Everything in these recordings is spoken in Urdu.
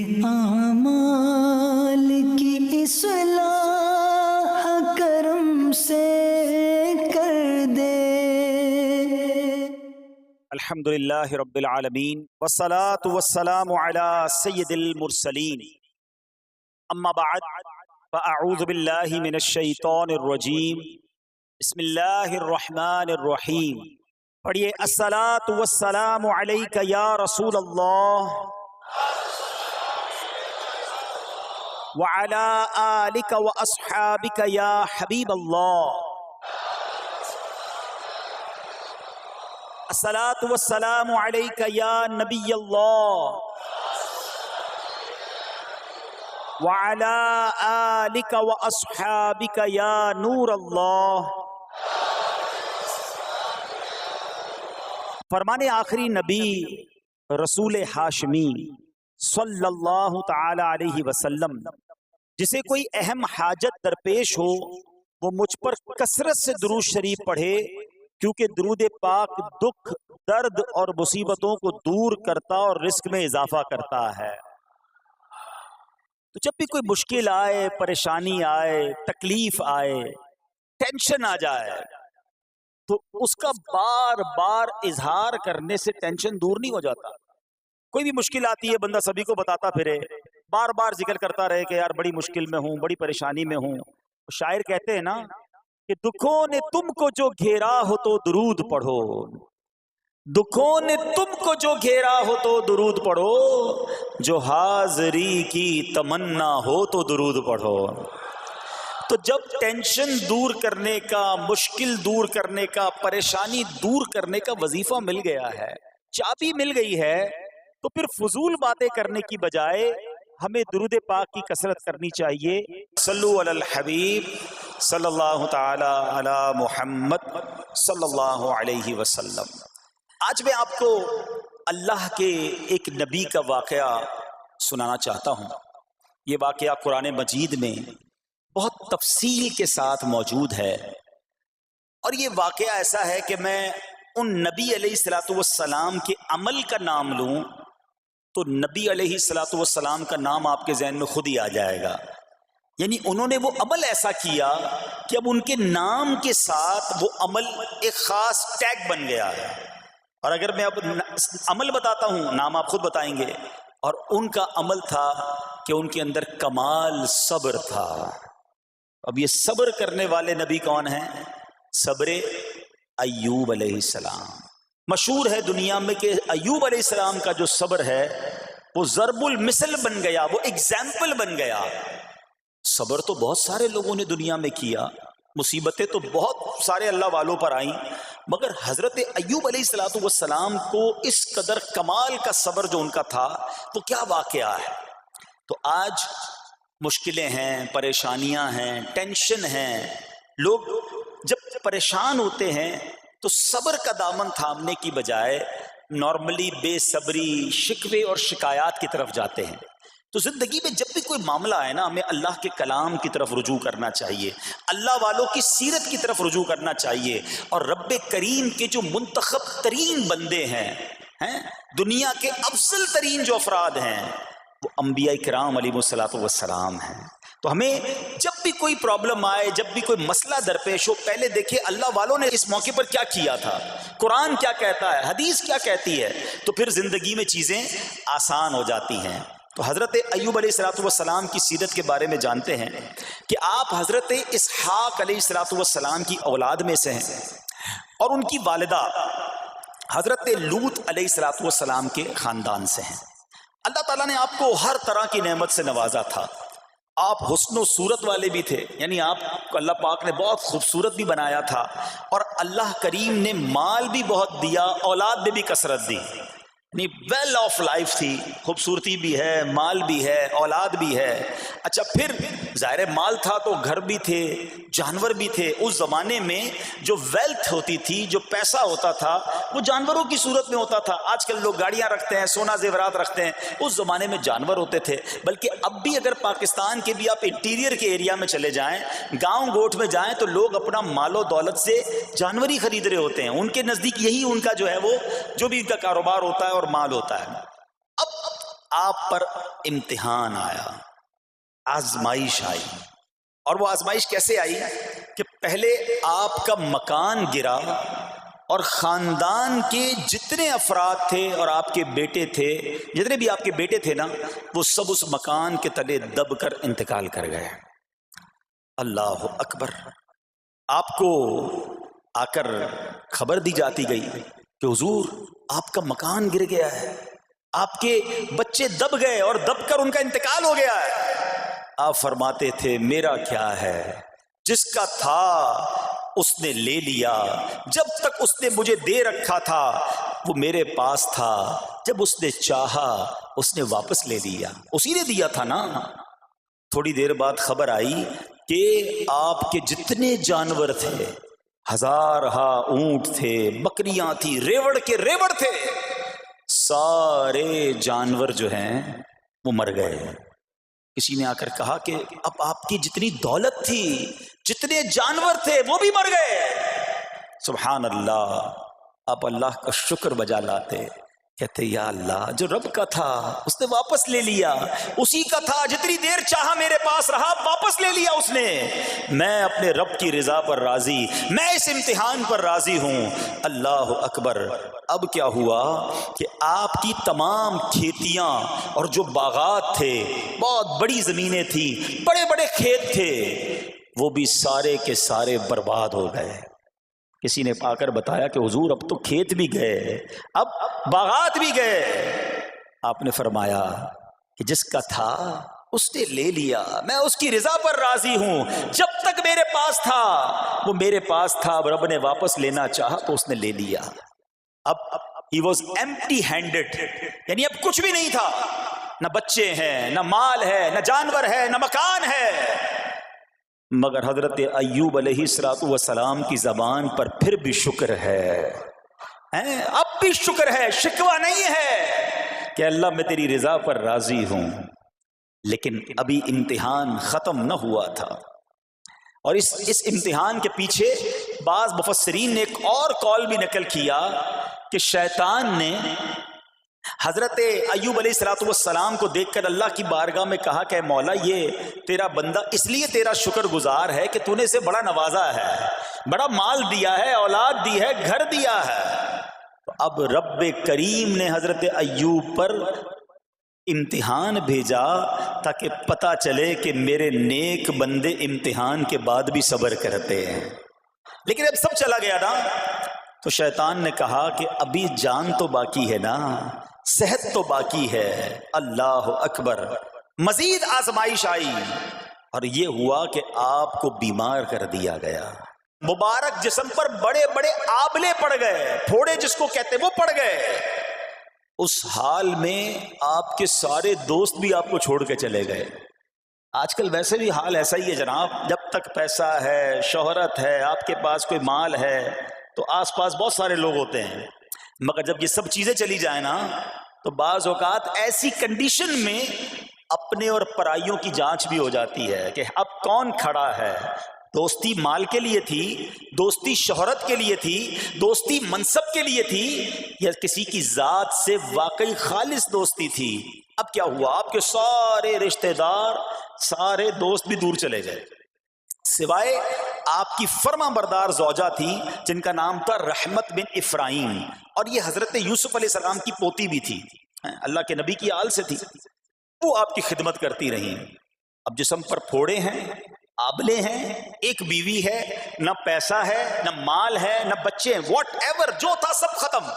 اعمال کی اصلاح کرم سے کر دے۔ الحمدللہ رب العالمین والصلاة والسلام علی سید المرسلین، اما بعد فاعوذ باللہ من الشیطان الرجیم، بسم اللہ الرحمن الرحیم۔ پڑھیے، الصلاۃ والسلام علیک یا رسول اللہ وعلی آلک واصحابک یا حبیب اللہ۔ الصلاۃ والسلام علیک یا نبی اللہ وعلی آلک واصحابک یا نور اللہ۔ فرمان آخری نبی رسول ہاشمی صلی اللہ تعالی علیہ وسلم، جسے کوئی اہم حاجت درپیش ہو وہ مجھ پر کثرت سے درود شریف پڑھے، کیونکہ درود پاک دکھ، درد اور مصیبتوں کو دور کرتا اور رزق میں اضافہ کرتا ہے۔ تو جب بھی کوئی مشکل آئے، پریشانی آئے، تکلیف آئے، ٹینشن آ جائے، تو اس کا بار بار اظہار کرنے سے ٹینشن دور نہیں ہو جاتا۔ کوئی بھی مشکل آتی ہے، بندہ سبھی کو بتاتا پھرے، بار بار ذکر کرتا رہے کہ یار بڑی مشکل میں ہوں، بڑی پریشانی میں ہوں۔ شاعر کہتے ہیں نا کہ دکھوں نے تم کو جو گھیرا ہو تو درود پڑھو، دکھوں نے تم کو جو گھیرا ہو تو درود پڑھو، جو حاضری کی تمنا ہو تو درود پڑھو۔ تو جب ٹینشن دور کرنے کا، مشکل دور کرنے کا، پریشانی دور کرنے کا وظیفہ مل گیا ہے، چابی مل گئی ہے، تو پھر فضول باتیں کرنے کی بجائے ہمیں درود پاک کی کثرت کرنی چاہیے۔ صلو علی الحبیب صلی اللہ تعالی علی محمد صلی اللہ علیہ وسلم۔ آج میں آپ کو اللہ کے ایک نبی کا واقعہ سنانا چاہتا ہوں۔ یہ واقعہ قرآن مجید میں بہت تفصیل کے ساتھ موجود ہے، اور یہ واقعہ ایسا ہے کہ میں ان نبی علیہ الصلوۃ والسلام کے عمل کا نام لوں تو نبی علیہ الصلوۃ والسلام کا نام آپ کے ذہن میں خود ہی آ جائے گا۔ یعنی انہوں نے وہ عمل ایسا کیا کہ اب ان کے نام کے ساتھ وہ عمل ایک خاص ٹیگ بن گیا ہے۔ اور اگر میں اب عمل بتاتا ہوں، نام آپ خود بتائیں گے۔ اور ان کا عمل تھا کہ ان کے اندر کمال صبر تھا۔ اب یہ صبر کرنے والے نبی کون ہیں؟ صبر ایوب علیہ السلام۔ مشہور ہے دنیا میں کہ ایوب علیہ السلام کا جو صبر ہے وہ ضرب المثل بن گیا، وہ ایگزامپل بن گیا۔ صبر تو بہت سارے لوگوں نے دنیا میں کیا، مصیبتیں تو بہت سارے اللہ والوں پر آئیں، مگر حضرت ایوب علیہ السلام کو اس قدر کمال کا صبر جو ان کا تھا، وہ کیا واقعہ ہے۔ تو آج مشکلیں ہیں، پریشانیاں ہیں، ٹینشن ہیں، لوگ جب پریشان ہوتے ہیں تو صبر کا دامن تھامنے کی بجائے نارملی بے صبری، شکوے اور شکایات کی طرف جاتے ہیں۔ تو زندگی میں جب بھی کوئی معاملہ آئے نا، ہمیں اللہ کے کلام کی طرف رجوع کرنا چاہیے، اللہ والوں کی سیرت کی طرف رجوع کرنا چاہیے، اور رب کریم کے جو منتخب ترین بندے ہیں، دنیا کے افضل ترین جو افراد ہیں، وہ انبیاء کرام علیہ الصلوۃ والسلام ہیں۔ تو ہمیں جب بھی کوئی پرابلم آئے، جب بھی کوئی مسئلہ درپیش ہو، پہلے دیکھیں اللہ والوں نے اس موقع پر کیا کیا تھا، قرآن کیا کہتا ہے، حدیث کیا کہتی ہے، تو پھر زندگی میں چیزیں آسان ہو جاتی ہیں۔ تو حضرت ایوب علیہ الصلوۃ والسلام کی سیرت کے بارے میں جانتے ہیں کہ آپ حضرت اسحاق علیہ الصلوۃ والسلام کی اولاد میں سے ہیں، اور ان کی والدہ حضرت لوط علیہ الصلوۃ والسلام کے خاندان سے ہیں۔ اللہ تعالیٰ نے آپ کو ہر طرح کی نعمت سے نوازا تھا۔ آپ حسن و صورت والے بھی تھے، یعنی آپ کو اللہ پاک نے بہت خوبصورت بھی بنایا تھا، اور اللہ کریم نے مال بھی بہت دیا، اولاد میں بھی کثرت دی، یعنی ویل آف لائف تھی، خوبصورتی بھی ہے، مال بھی ہے، اولاد بھی ہے۔ اچھا، پھر ظاہر مال تھا تو گھر بھی تھے، جانور بھی تھے۔ اس زمانے میں جو ویلتھ ہوتی تھی، جو پیسہ ہوتا تھا، وہ جانوروں کی صورت میں ہوتا تھا۔ آج کل لوگ گاڑیاں رکھتے ہیں، سونا زیورات رکھتے ہیں، اس زمانے میں جانور ہوتے تھے۔ بلکہ اب بھی اگر پاکستان کے بھی آپ انٹیریئر کے ایریا میں چلے جائیں، گاؤں گوٹھ میں جائیں، تو لوگ اپنا مال و دولت سے جانور ہی خرید رہے ہوتے ہیں۔ ان کے نزدیک یہی ان کا جو ہے وہ جو بھی ان کا کاروبار ہوتا ہے اور مال ہوتا ہے۔ اب آپ پر امتحان آیا، آزمائش آئی. اور وہ آزمائش کیسے آئی کہ پہلے آپ کا مکان گرا اور خاندان کے جتنے افراد تھے اور آپ کے بیٹے تھے، جتنے بھی آپ کے بیٹے تھے نا، وہ سب اس مکان کے تلے دب کر انتقال کر گئے. اللہ اکبر. آپ کو آ کر خبر دی جاتی گئی کہ حضور آپ کا مکان گر گیا ہے، آپ کے بچے دب گئے اور دب کر ان کا انتقال ہو گیا ہے. آپ فرماتے تھے میرا کیا ہے، جس کا تھا اس نے لے لیا. جب تک اس نے مجھے دے رکھا تھا وہ میرے پاس تھا، جب اس نے چاہا اس نے واپس لے لیا. اسی نے دیا تھا نا. تھوڑی دیر بعد خبر آئی کہ آپ کے جتنے جانور تھے، ہزارہا اونٹ تھے، بکریاں تھی، ریوڑ کے ریوڑ تھے، سارے جانور جو ہیں وہ مر گئے. کسی نے آ کر کہا کہ اب آپ کی جتنی دولت تھی، جتنے جانور تھے وہ بھی مر گئے. سبحان اللہ. آپ اللہ کا شکر بجا لاتے، کہتے یا اللہ جو رب کا تھا اس نے واپس لے لیا، اسی کا تھا، جتنی دیر چاہا میرے پاس رہا، واپس لے لیا اس نے. میں اپنے رب کی رضا پر راضی، میں اس امتحان پر راضی ہوں. اللہ اکبر. اب کیا ہوا کہ آپ کی تمام کھیتیاں اور جو باغات تھے، بہت بڑی زمینیں تھیں، بڑے بڑے کھیت تھے، وہ بھی سارے کے سارے برباد ہو گئے. کسی نے پا کر بتایا کہ حضور اب تو کھیت بھی گئے، اب باغات بھی گئے. آپ نے فرمایا کہ جس کا تھا اس نے لے لیا، میں اس کی رضا پر راضی ہوں. جب تک میرے پاس تھا وہ میرے پاس تھا، اب رب نے واپس لینا چاہا تو اس نے لے لیا. اب he was empty handed، یعنی اب کچھ بھی نہیں تھا، نہ بچے ہیں، نہ مال ہے، نہ جانور ہے، نہ مکان ہے. مگر حضرت ایوب علیہ السلام کی زبان پر پھر بھی شکر ہے، اب بھی شکر ہے، شکوہ نہیں ہے کہ اللہ میں تیری رضا پر راضی ہوں. لیکن ابھی امتحان ختم نہ ہوا تھا. اور اس امتحان کے پیچھے بعض مفسرین نے ایک اور قول بھی نقل کیا کہ شیطان نے حضرت ایوب علیہ السلام کو دیکھ کر اللہ کی بارگاہ میں کہا کہ مولا یہ تیرا بندہ اس لیے تیرا شکر گزار ہے کہ تو نے اسے بڑا نوازا ہے، بڑا مال دیا ہے، اولاد دی ہے، گھر دیا ہے. تو اب رب کریم نے حضرت ایوب پر امتحان بھیجا تاکہ پتہ چلے کہ میرے نیک بندے امتحان کے بعد بھی صبر کرتے ہیں. لیکن اب سب چلا گیا نا، تو شیطان نے کہا کہ ابھی جان تو باقی ہے نا، صحت تو باقی ہے. اللہ اکبر. مزید آزمائش آئی اور یہ ہوا کہ آپ کو بیمار کر دیا گیا. مبارک جسم پر بڑے بڑے آبلے پڑ گئے، پھوڑے جس کو کہتے وہ پڑ گئے. اس حال میں آپ کے سارے دوست بھی آپ کو چھوڑ کے چلے گئے. آج کل ویسے بھی حال ایسا ہی ہے جناب، جب تک پیسہ ہے، شہرت ہے، آپ کے پاس کوئی مال ہے تو آس پاس بہت سارے لوگ ہوتے ہیں. مگر جب یہ سب چیزیں چلی جائیں نا تو بعض اوقات ایسی کنڈیشن میں اپنے اور پرائیوں کی جانچ بھی ہو جاتی ہے کہ اب کون کھڑا ہے. دوستی مال کے لیے تھی، دوستی شہرت کے لیے تھی، دوستی منصب کے لیے تھی، یا کسی کی ذات سے واقعی خالص دوستی تھی. اب کیا ہوا، آپ کے سارے رشتہ دار، سارے دوست بھی دور چلے گئے، سوائے آپ کی فرما بردار زوجہ تھی جن کا نام تھا رحمت بن افراہیم، اور یہ حضرت یوسف علیہ السلام کی پوتی بھی تھی، اللہ کے نبی کی آل سے تھی. وہ آپ کی خدمت کرتی رہی. اب جسم پر پھوڑے ہیں، آبلے ہیں، ایک بیوی ہے، نہ پیسہ ہے، نہ مال ہے، نہ بچے ہیں، واٹ ایور جو تھا سب ختم.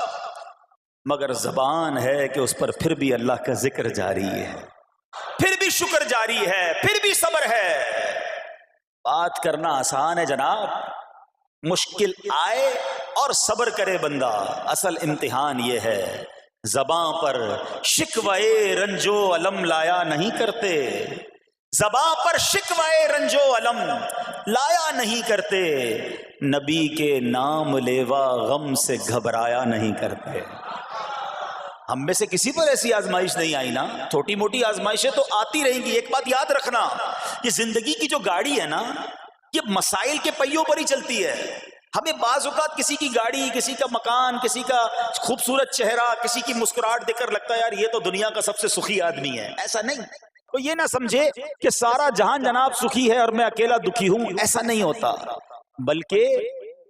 مگر زبان ہے کہ اس پر پھر بھی اللہ کا ذکر جاری ہے، پھر بھی شکر جاری ہے، پھر بھی صبر ہے. بات کرنا آسان ہے جناب، مشکل آئے اور صبر کرے بندہ. اصل امتحان یہ ہے، زباں پر شکوائے رنجو علم لایا نہیں کرتے، زباں پر شکوائے رنجو علم لایا نہیں کرتے، نبی کے نام لیوا غم سے گھبرایا نہیں کرتے. ہم میں سے کسی پر ایسی آزمائش نہیں آئی نا، چھوٹی موٹی آزمائشیں تو آتی رہیں گی. ایک بات یاد رکھنا، یہ زندگی کی جو گاڑی ہے نا، یہ مسائل کے پہیوں پر ہی چلتی ہے. ہمیں بعض اوقات کسی کی گاڑی، کسی کا مکان، کسی کا خوبصورت چہرہ، کسی کی مسکراہٹ دیکھ کر لگتا ہے یار یہ تو دنیا کا سب سے سخی آدمی ہے. ایسا نہیں. تو یہ نہ سمجھے کہ سارا جہان جناب سخی ہے اور میں اکیلا دکھی ہوں. ایسا نہیں ہوتا، بلکہ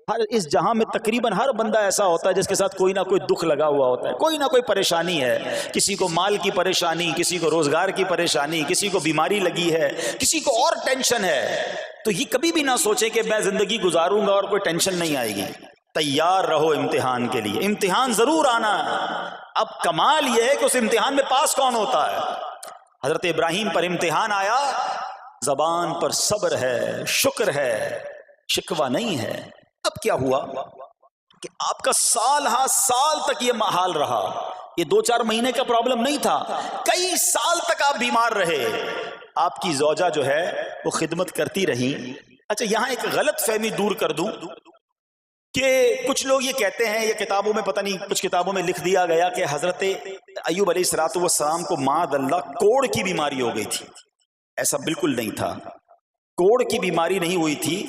ہر اس جہاں میں تقریباً ہر بندہ ایسا ہوتا ہے جس کے ساتھ کوئی نہ کوئی دکھ لگا ہوا ہوتا ہے، کوئی نہ کوئی پریشانی ہے. کسی کو مال کی پریشانی، کسی کو روزگار کی پریشانی، کسی کو بیماری لگی ہے، کسی کو اور ٹینشن ہے. تو یہ کبھی بھی نہ سوچے کہ میں زندگی گزاروں گا اور کوئی ٹینشن نہیں آئے گی. تیار رہو امتحان کے لیے، امتحان ضرور آنا ہے. اب کمال یہ ہے کہ اس امتحان میں پاس کون ہوتا ہے. حضرت ابراہیم پر امتحان آیا، زبان پر صبر ہے، شکر ہے، شکوہ نہیں ہے. اب کیا ہوا کہ آپ کا سال ہاں سال تک یہ محال رہا. یہ 2-4 مہینے کا پرابلم نہیں تھا، کئی سال تک آپ بیمار رہے. آپ کی زوجہ جو ہے وہ خدمت کرتی رہی. اچھا یہاں ایک غلط فہمی دور کر دوں کہ کچھ لوگ یہ کہتے ہیں، یہ کتابوں میں پتہ نہیں کچھ کتابوں میں لکھ دیا گیا کہ حضرت ایوب علیہ السلام کو معاذ اللہ کوڑ کی بیماری ہو گئی تھی. ایسا بالکل نہیں تھا. کوڑ کی بیماری نہیں ہوئی تھی،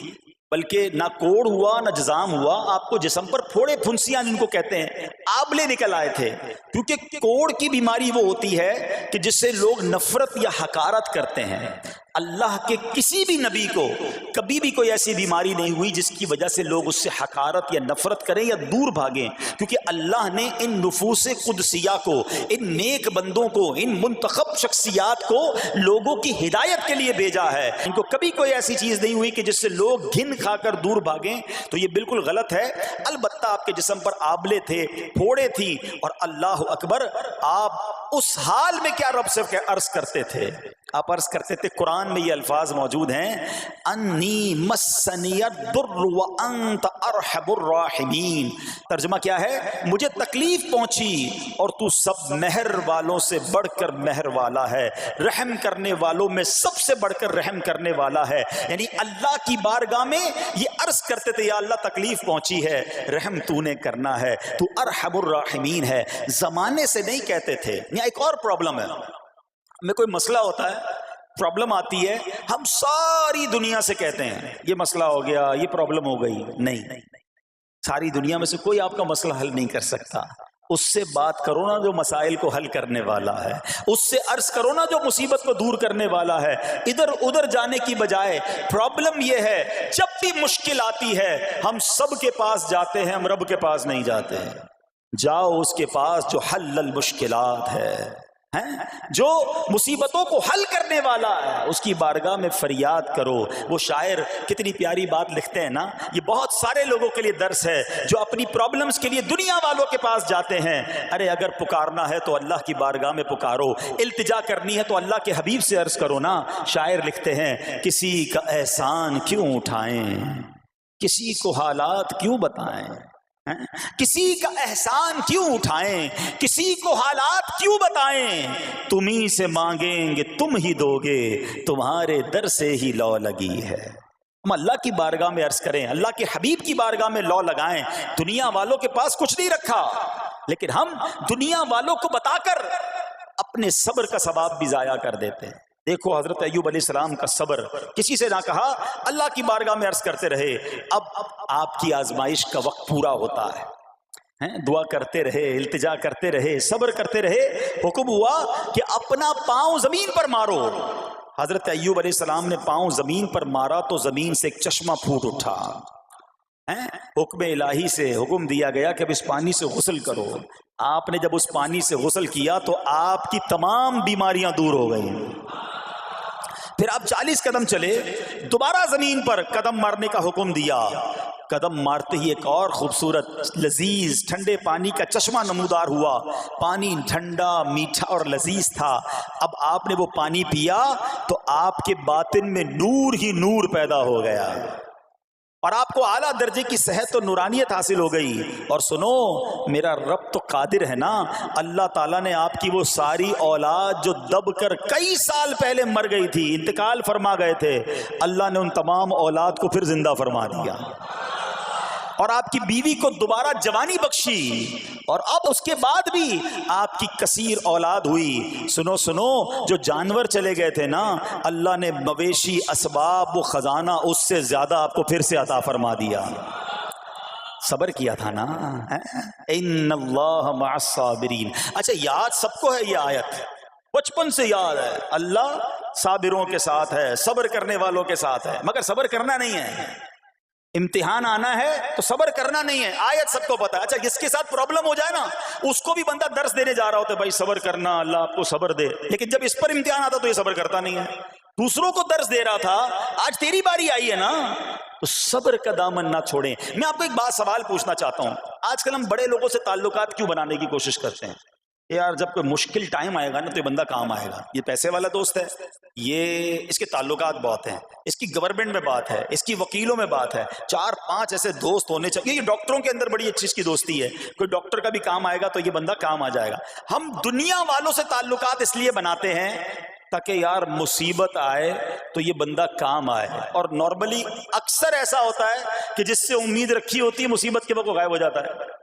بلکہ نہ کوڑ ہوا نہ جزام ہوا. آپ کو جسم پر پھوڑے پھنسیاں جن کو کہتے ہیں آبلے نکل آئے تھے. کیونکہ کوڑ کی بیماری وہ ہوتی ہے کہ جس سے لوگ نفرت یا حقارت کرتے ہیں. اللہ کے کسی بھی نبی کو کبھی بھی کوئی ایسی بیماری نہیں ہوئی جس کی وجہ سے لوگ اس سے حقارت یا نفرت کریں یا دور بھاگیں. کیونکہ اللہ نے ان نفوس قدسیہ کو، ان نیک بندوں کو، ان منتخب شخصیات کو لوگوں کی ہدایت کے لیے بھیجا ہے. ان کو کبھی کوئی ایسی چیز نہیں ہوئی کہ جس سے لوگ گھن کھا کر دور بھاگیں. تو یہ بالکل غلط ہے. البتہ آپ کے جسم پر آبلے تھے، پھوڑے تھی، اور اللہ اکبر آپ اس حال میں کیا رب سے عرض کرتے تھے؟ آپ عرض کرتے تھے، قرآن میں یہ الفاظ موجود ہیں، انی مسنی الضر وانت ارحم الراحمین. ترجمہ کیا ہے؟ مجھے تکلیف پہنچی اور تو سب مہر والوں سے بڑھ کر مہر والا ہے، رحم کرنے والوں میں سب سے بڑھ کر رحم کرنے والا ہے. یعنی اللہ کی بارگاہ میں یہ عرض کرتے تھے، یا اللہ تکلیف پہنچی ہے، رحم تو نے کرنا ہے، تو ارحم الراحمین ہے. زمانے سے نہیں کہتے تھے. یہاں ایک اور پرابلم ہے. میں کوئی مسئلہ ہوتا ہے، پرابلم آتی ہے، ہم ساری دنیا سے کہتے ہیں یہ مسئلہ ہو گیا، یہ پرابلم ہو گئی. نہیں، ساری دنیا میں سے کوئی آپ کا مسئلہ حل نہیں کر سکتا. اس سے بات کرو نا جو مسائل کو حل کرنے والا ہے، اس سے عرض کرو نا جو مصیبت کو دور کرنے والا ہے. ادھر ادھر جانے کی بجائے پرابلم یہ ہے جب بھی مشکل آتی ہے ہم سب کے پاس جاتے ہیں، ہم رب کے پاس نہیں جاتے ہیں. جاؤ اس کے پاس جو حل المشکلات ہے، جو مصیبتوں کو حل کرنے والا ہے، اس کی بارگاہ میں فریاد کرو. وہ شاعر کتنی پیاری بات لکھتے ہیں نا، یہ بہت سارے لوگوں کے لیے درس ہے جو اپنی پرابلمز کے لیے دنیا والوں کے پاس جاتے ہیں. ارے اگر پکارنا ہے تو اللہ کی بارگاہ میں پکارو، التجا کرنی ہے تو اللہ کے حبیب سے عرض کرو نا. شاعر لکھتے ہیں، کسی کا احسان کیوں اٹھائیں، کسی کو حالات کیوں بتائیں، کسی کا احسان کیوں اٹھائیں، کسی کو حالات کیوں بتائیں. تمہیں سے مانگیں گے تم ہی دو گے، تمہارے در سے ہی لو لگی ہے. ہم اللہ کی بارگاہ میں عرض کریں، اللہ کے حبیب کی بارگاہ میں لو لگائیں. دنیا والوں کے پاس کچھ نہیں رکھا، لیکن ہم دنیا والوں کو بتا کر اپنے صبر کا ثواب بھی ضائع کر دیتے ہیں. دیکھو حضرت ایوب علیہ السلام کا صبر، کسی سے نہ کہا، اللہ کی بارگاہ میں عرض کرتے رہے. اب آپ کی آزمائش کا وقت پورا ہوتا ہے، دعا کرتے رہے، التجا کرتے رہے، صبر کرتے رہے. حکم ہوا کہ اپنا پاؤں زمین پر مارو. حضرت ایوب علیہ السلام نے پاؤں زمین پر مارا تو زمین سے ایک چشمہ پھوٹ اٹھا. حکم الہی سے حکم دیا گیا کہ اب اس پانی سے غسل کرو. آپ نے جب اس پانی سے غسل کیا تو آپ کی تمام بیماریاں دور ہو گئیں. پھر آپ 40 قدم چلے، دوبارہ زمین پر قدم مارنے کا حکم دیا. قدم مارتے ہی ایک اور خوبصورت لذیذ ٹھنڈے پانی کا چشمہ نمودار ہوا. پانی ٹھنڈا، میٹھا اور لذیذ تھا. اب آپ نے وہ پانی پیا تو آپ کے باطن میں نور ہی نور پیدا ہو گیا اور آپ کو اعلیٰ درجے کی صحت و نورانیت حاصل ہو گئی. اور سنو، میرا رب تو قادر ہے نا، اللہ تعالیٰ نے آپ کی وہ ساری اولاد جو دب کر کئی سال پہلے مر گئی تھی، انتقال فرما گئے تھے، اللہ نے ان تمام اولاد کو پھر زندہ فرما دیا. اور آپ کی بیوی کو دوبارہ جوانی بخشی، اور اب اس کے بعد بھی آپ کی کثیر اولاد ہوئی. سنو سنو، جو جانور چلے گئے تھے نا، اللہ نے مویشی، اسباب و خزانہ اس سے زیادہ آپ کو پھر سے عطا فرما دیا. صبر کیا تھا نا. ان اللہ مع الصابرین. اچھا یاد سب کو ہے یہ آیت, بچپن سے یاد ہے, اللہ صابروں کے ساتھ ہے, صبر کرنے والوں کے ساتھ ہے, مگر صبر کرنا نہیں ہے. امتحان آنا ہے تو صبر کرنا نہیں ہے, آیت سب کو پتا ہے. اچھا جس کے ساتھ پرابلم ہو جائے نا, اس کو بھی بندہ درس دینے جا رہا ہوتا ہے, بھائی صبر کرنا, اللہ آپ کو صبر دے, لیکن جب اس پر امتحان آتا تو یہ صبر کرتا نہیں ہے. دوسروں کو درس دے رہا تھا, آج تیری باری آئی ہے نا, تو صبر کا دامن نہ چھوڑیں. میں آپ کو ایک بات سوال پوچھنا چاہتا ہوں. آج کل ہم بڑے لوگوں سے تعلقات کیوں بنانے کی کوشش کرتے ہیں؟ یار جب کوئی مشکل ٹائم آئے گا نا تو یہ بندہ کام آئے گا, یہ پیسے والا دوست ہے, یہ اس کے تعلقات بہت ہیں, اس کی گورنمنٹ میں بات ہے, اس کی وکیلوں میں بات ہے, 4-5 ایسے دوست ہونے چاہیے. یہ ڈاکٹروں کے اندر بڑی اچھی اس کی دوستی ہے, کوئی ڈاکٹر کا بھی کام آئے گا تو یہ بندہ کام آ جائے گا. ہم دنیا والوں سے تعلقات اس لیے بناتے ہیں تاکہ یار مصیبت آئے تو یہ بندہ کام آئے, اور نارملی اکثر ایسا ہوتا ہے کہ جس سے امید رکھی ہوتی ہے مصیبت کے وقت وہ غائب ہو جاتا ہے.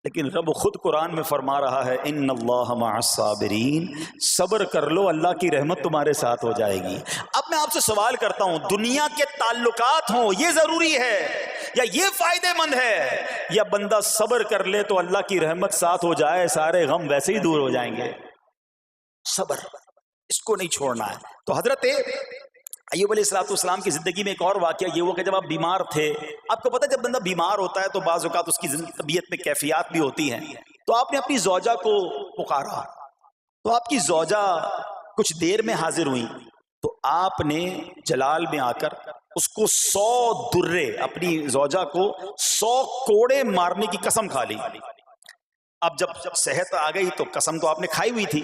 لیکن رب خود قرآن میں فرما رہا ہے ان اللہ مع الصابرین, صبر کر لو اللہ کی رحمت تمہارے ساتھ ہو جائے گی. اب میں آپ سے سوال کرتا ہوں, دنیا کے تعلقات ہوں یہ ضروری ہے یا یہ فائدہ مند ہے, یا بندہ صبر کر لے تو اللہ کی رحمت ساتھ ہو جائے, سارے غم ویسے ہی دور ہو جائیں گے؟ صبر اس کو نہیں چھوڑنا ہے. تو حضرت ایوب علیہ السلام کی زندگی میں ایک اور واقعہ یہ ہوا کہ جب آپ بیمار تھے, آپ کو پتہ جب بندہ بیمار ہوتا ہے تو بعض اوقات اس کی طبیعت میں کیفیات بھی ہوتی ہیں, تو آپ نے اپنی زوجہ کو پکارا, تو آپ کی زوجہ کچھ دیر میں حاضر ہوئی, تو آپ نے جلال میں آ کر اس کو 100 درے, اپنی زوجہ کو 100 کوڑے مارنے کی قسم کھا لی. اب جب صحت آ گئی تو قسم تو آپ نے کھائی ہوئی تھی,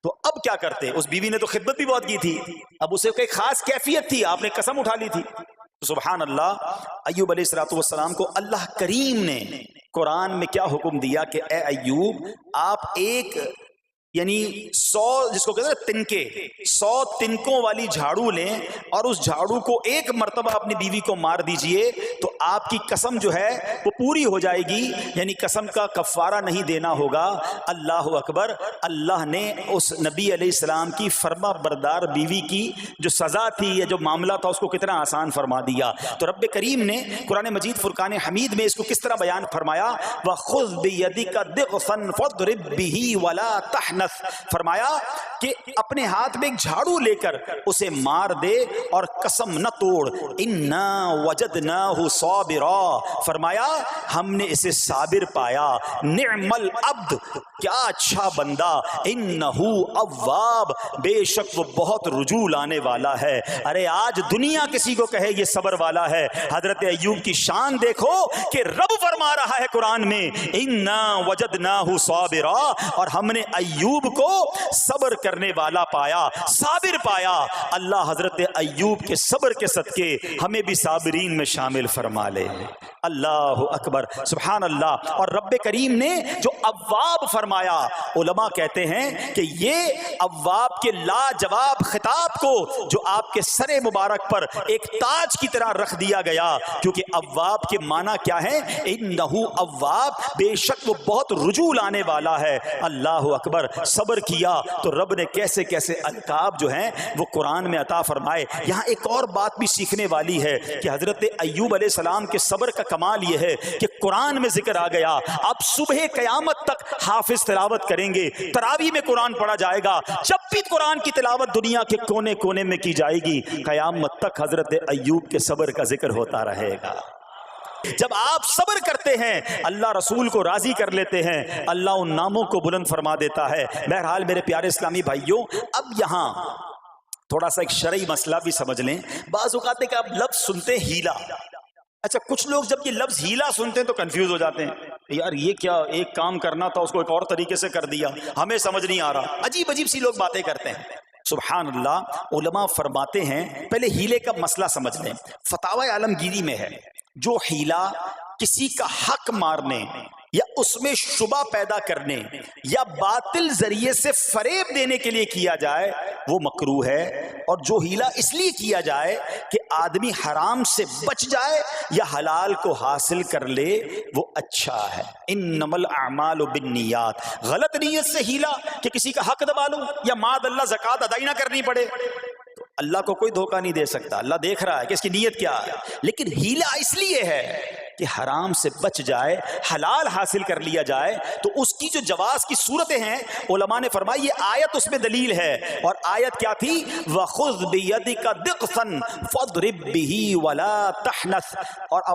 تو اب کیا کرتے؟ اس بیوی نے تو خدمت بھی بہت کی تھی, اب اسے کوئی خاص کیفیت تھی, آپ نے قسم اٹھا لی تھی. سبحان اللہ, ایوب علیہ السلام کو اللہ کریم نے قرآن میں کیا حکم دیا کہ اے ایوب آپ ایک یعنی 100 جس کو کہتے ہیں تنکے 100 تنکوں والی جھاڑو لیں اور اس جھاڑو کو ایک مرتبہ اپنی بیوی کو مار دیجئے تو آپ کی قسم جو ہے وہ پوری ہو جائے گی, یعنی قسم کا کفارہ نہیں دینا ہوگا. اللہ اکبر. اللہ نے اس نبی علیہ السلام کی فرما بردار بیوی کی جو سزا تھی یا جو معاملہ تھا اس کو کتنا آسان فرما دیا. تو رب کریم نے قرآن مجید فرقان حمید میں اس کو کس طرح بیان فرمایا, وَخُذْ بِيَدِكَ ضِغْفًا فَاضْرِب بِهِ وَلَا تَحْنَثْ, فرمایا کہ اپنے ہاتھ میں ایک جھاڑو لے کر اسے مار دے اور قسم نہ توڑ. اِنَّا وَجَدْنَاهُ صَابِرًا, فرمایا ہم نے اسے صابر پایا. نعم العبد, کیا اچھا بندہ. اِنَّهُ اواب, بے شک وہ بہت رجوع لانے والا ہے. ارے آج دنیا کسی کو کہے یہ صبر والا ہے, حضرت ایوب کی شان دیکھو کہ رب فرما رہا ہے قرآن میں اِنَّا وَجَدْنَاهُ صَابِرًا, اور ہم نے ایوب کو صبر کرنے والا پایا, صابر پایا. اللہ حضرت ایوب کے صبر کے صدقے ہمیں بھی صابرین میں شامل فرما لے. اللہ اکبر, سبحان اللہ. اور رب کریم نے جو اواب فرمایا, علماء کہتے ہیں کہ یہ اواب کے لاجواب خطاب کو جو آپ کے سر مبارک پر ایک تاج کی طرح رکھ دیا گیا, کیونکہ اواب کے معنی کیا ہے؟ انہو اواب, بے شک وہ بہت رجوع لانے والا ہے. اللہ اکبر. صبر کیا تو رب نے کیسے کیسے القاب جو ہیں وہ قرآن میں عطا فرمائے. یہاں ایک اور بات بھی سیکھنے والی ہے کہ حضرت ایوب علیہ السلام کے صبر کا کمال یہ ہے کہ قرآن میں ذکر آ گیا, اب صبح قیامت تک حافظ تلاوت کریں گے, تراویح میں قرآن پڑھا جائے گا, جب بھی قرآن کی تلاوت دنیا کے کونے کونے میں کی جائے گی, قیامت تک حضرت ایوب کے صبر کا ذکر ہوتا رہے گا. جب آپ صبر کرتے ہیں اللہ رسول کو راضی کر لیتے ہیں, اللہ ان ناموں کو بلند فرما دیتا ہے. بہرحال میرے پیارے اسلامی بھائیوں, اب یہاں تھوڑا سا ایک شرعی مسئلہ بھی سمجھ لیں. بعض اوقات ہے کہ آپ لفظ سنتے ہیں ہیلا, اچھا کچھ لوگ جب یہ لفظ ہیلا سنتے ہیں تو کنفیوز ہو جاتے ہیں, یار یہ کیا, ایک کام کرنا تھا اس کو ایک اور طریقے سے کر دیا, ہمیں سمجھ نہیں آ رہا. عجیب عجیب سی لوگ باتیں کرتے ہیں. سبحان اللہ. علماء فرماتے ہیں پہلے ہیلے کا مسئلہ سمجھ لیں. فتاوی عالمگیری میں ہے جو ہیلا کسی کا حق مارنے یا اس میں شبہ پیدا کرنے یا باطل ذریعے سے فریب دینے کے لیے کیا جائے وہ مکروہ ہے, اور جو ہیلا اس لیے کیا جائے کہ آدمی حرام سے بچ جائے یا حلال کو حاصل کر لے وہ اچھا ہے. انما الاعمال بالنیات, غلط نیت سے ہیلا کہ کسی کا حق دبا لو یا معاذ اللہ زکوٰۃ ادائی نہ کرنی پڑے, اللہ کو کوئی دھوکہ نہیں دے سکتا, اللہ دیکھ رہا ہے کہ اس کی نیت کیا ہے. لیکن ہیلا اس لیے ہے کہ حرام سے بچ جائے، حلال حاصل کر لیا جائے، تو اس کی جو جواز کی صورتیں ہیں علماء نے فرمایا یہ آیت اس میں دلیل ہے. اور آیت کیا تھی؟ وَخُذْ بِيَدِكَ ضِغْثًا فَاضْرِبْ بِهِ وَلَا تَحْنَثْ،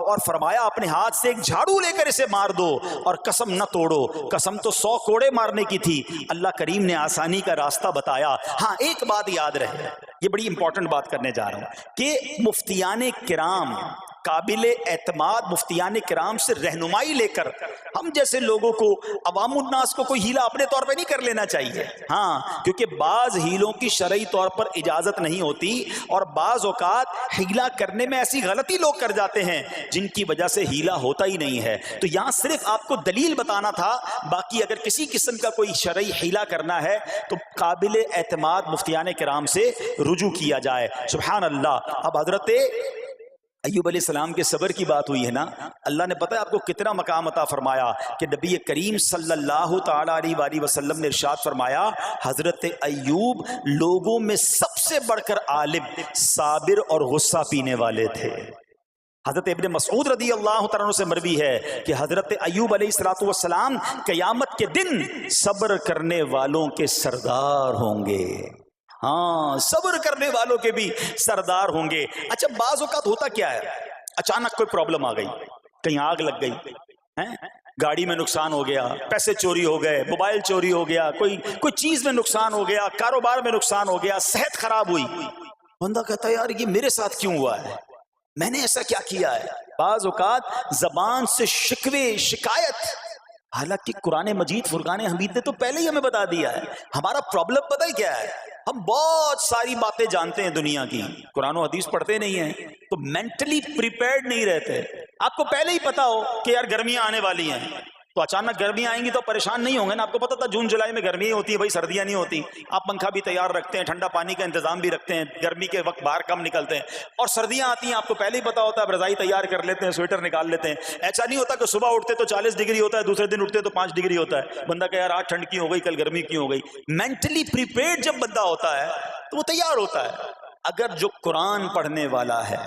اور فرمایا اپنے ہاتھ سے ایک جھاڑو لے کر اسے مار دو اور قسم نہ توڑو. قسم تو 100 کوڑے مارنے کی تھی، اللہ کریم نے آسانی کا راستہ بتایا. ہاں ایک بات یاد رہے، یہ بڑی امپورٹنٹ بات کرنے جا رہا ہوں کہ مفتیان کرام، قابل اعتماد مفتیان کرام سے رہنمائی لے کر ہم جیسے لوگوں کو، عوام الناس کو کوئی ہیلا اپنے طور پہ نہیں کر لینا چاہیے. ہاں کیونکہ بعض ہیلوں کی شرعی طور پر اجازت نہیں ہوتی، اور بعض اوقات ہیلا کرنے میں ایسی غلطی لوگ کر جاتے ہیں جن کی وجہ سے ہیلا ہوتا ہی نہیں ہے. تو یہاں صرف آپ کو دلیل بتانا تھا، باقی اگر کسی قسم کا کوئی شرعی ہیلا کرنا ہے تو قابل اعتماد مفتیان کرام سے رجوع کیا جائے. سبحان اللہ. اب حضرت ایوب علیہ السلام کے صبر کی بات ہوئی ہے نا، اللہ نے پتہ ہے آپ کو کتنا مقام عطا فرمایا کہ نبی کریم صلی اللہ تعالی علیہ وآلہ وسلم نے ارشاد فرمایا حضرت ایوب لوگوں میں سب سے بڑھ کر عالم، صابر اور غصہ پینے والے تھے. حضرت ابن مسعود رضی اللہ تعالیٰ عنہ سے مروی ہے کہ حضرت ایوب علیہ السلام قیامت کے دن صبر کرنے والوں کے سردار ہوں گے. ہاں صبر کرنے والوں کے بھی سردار ہوں گے. اچھا بعض اوقات ہوتا کیا ہے، اچانک کوئی پرابلم آ گئی، کہیں آگ لگ گئی، گاڑی میں نقصان ہو گیا، پیسے چوری ہو گئے، موبائل چوری ہو گیا، کوئی چیز میں نقصان ہو گیا، کاروبار میں نقصان ہو گیا، صحت خراب ہوئی. بندہ کہتا ہے یار یہ میرے ساتھ کیوں ہوا ہے، میں نے ایسا کیا کیا ہے. بعض اوقات زبان سے شکوے، شکایت، حالانکہ قرآن مجید فرقان حمید نے تو پہلے ہی ہمیں بتا دیا ہے. ہمارا پرابلم پتہ ہی کیا ہے، ہم بہت ساری باتیں جانتے ہیں دنیا کی، قرآن و حدیث پڑھتے نہیں ہیں، تو مینٹلی پریپیئرڈ نہیں رہتے. آپ کو پہلے ہی پتا ہو کہ یار گرمیاں آنے والی ہیں، تو اچانک گرمیاں آئیں گی تو پریشان نہیں ہوں گے نا. آپ کو پتا تھا جون جولائی میں گرمیاں ہوتی ہیں بھائی، سردیاں نہیں ہوتی. آپ پنکھا بھی تیار رکھتے ہیں، ٹھنڈا پانی کا انتظام بھی رکھتے ہیں، گرمی کے وقت باہر کم نکلتے ہیں. اور سردیاں آتی ہیں آپ کو پہلے ہی پتا ہوتا ہے، اب رضائی تیار کر لیتے ہیں، سویٹر نکال لیتے ہیں. ایسا نہیں ہوتا کہ صبح اٹھتے تو 40 ڈگری ہوتا ہے، دوسرے دن اٹھتے تو 5 ڈگری ہوتا ہے. بندہ کہ یار آج ٹھنڈ کیوں ہو گئی، کل گرمی کیوں ہو گئی. مینٹلی پریپیئرڈ جب بندہ ہوتا ہے تو وہ تیار ہوتا ہے. اگر جو قرآن پڑھنے والا ہے،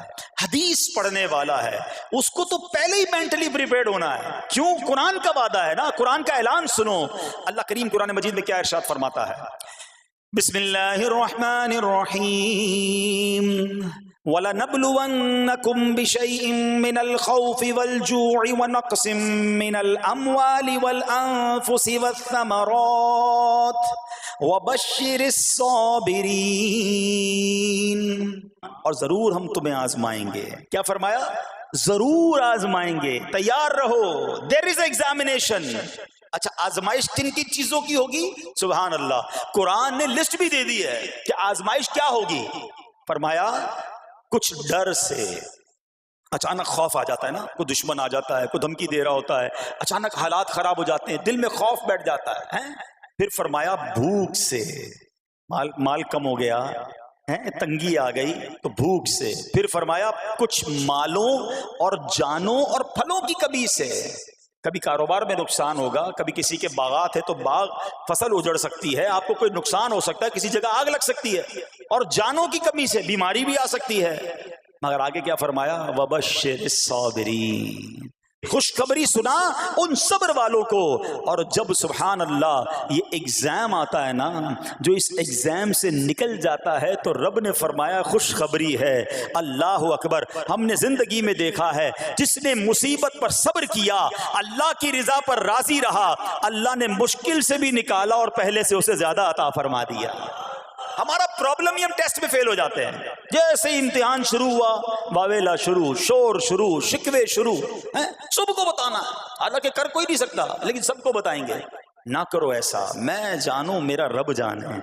حدیث پڑھنے والا ہے، اس کو تو پہلے ہی مینٹلی پریپیئرڈ ہونا ہے. کیوں؟ قرآن کا وعدہ ہے نا، قرآن کا اعلان سنو. اللہ کریم قرآن مجید میں کیا ارشاد فرماتا ہے؟ بسم اللہ الرحمن الرحیم وَلَنَبْلُوَنَّكُمْ بِشَيْءٍ مِّنَ الْخَوْفِ وَالْجُوعِ وَنَقْصٍ مِّنَ الْأَمْوَالِ وَالْأَنفُسِ وَالثَّمَرَاتِ وَبَشِّرِ الصَّابِرِينَ. اور ضرور ہم تمہیں آزمائیں گے. کیا فرمایا؟ ضرور آزمائیں گے، تیار رہو. there is examination. اچھا آزمائش کن کی چیزوں کی ہوگی؟ سبحان اللہ. قرآن نے لسٹ بھی دے دی ہے کہ آزمائش کیا ہوگی. فرمایا کچھ ڈر سے، اچانک خوف آ جاتا ہے نا، کوئی دشمن آ جاتا ہے، کوئی دھمکی دے رہا ہوتا ہے، اچانک حالات خراب ہو جاتے ہیں، دل میں خوف بیٹھ جاتا ہے. پھر فرمایا بھوک سے، مال کم ہو گیا، تنگی آ گئی تو بھوک سے. پھر فرمایا کچھ مالوں اور جانوں اور پھلوں کی کمی سے. کبھی کاروبار میں نقصان ہوگا، کبھی کسی کے باغات ہے تو باغ فصل اجڑ سکتی ہے، آپ کو کوئی نقصان ہو سکتا ہے، کسی جگہ آگ لگ سکتی ہے، اور جانوں کی کمی سے بیماری بھی آ سکتی ہے. مگر آگے کیا فرمایا؟ وَبَشِّرِ الصَّابِرِينَ. خوشخبری سنا ان صبر والوں کو. اور جب سبحان اللہ یہ ایگزام آتا ہے نا، جو اس ایگزام سے نکل جاتا ہے تو رب نے فرمایا خوشخبری ہے. اللہ اکبر. ہم نے زندگی میں دیکھا ہے جس نے مصیبت پر صبر کیا، اللہ کی رضا پر راضی رہا، اللہ نے مشکل سے بھی نکالا اور پہلے سے اسے زیادہ عطا فرما دیا. ہمارا پرابلم ہی ہم ٹیسٹ میں فیل ہو جاتے ہیں. جیسے ہی امتحان شروع ہوا، واویلا شروع، شور شروع، شکوے شروع. سب کو بتانا، حالانکہ کر کوئی نہیں سکتا لیکن سب کو بتائیں گے. نہ کرو ایسا، میں جانوں میرا رب جانے،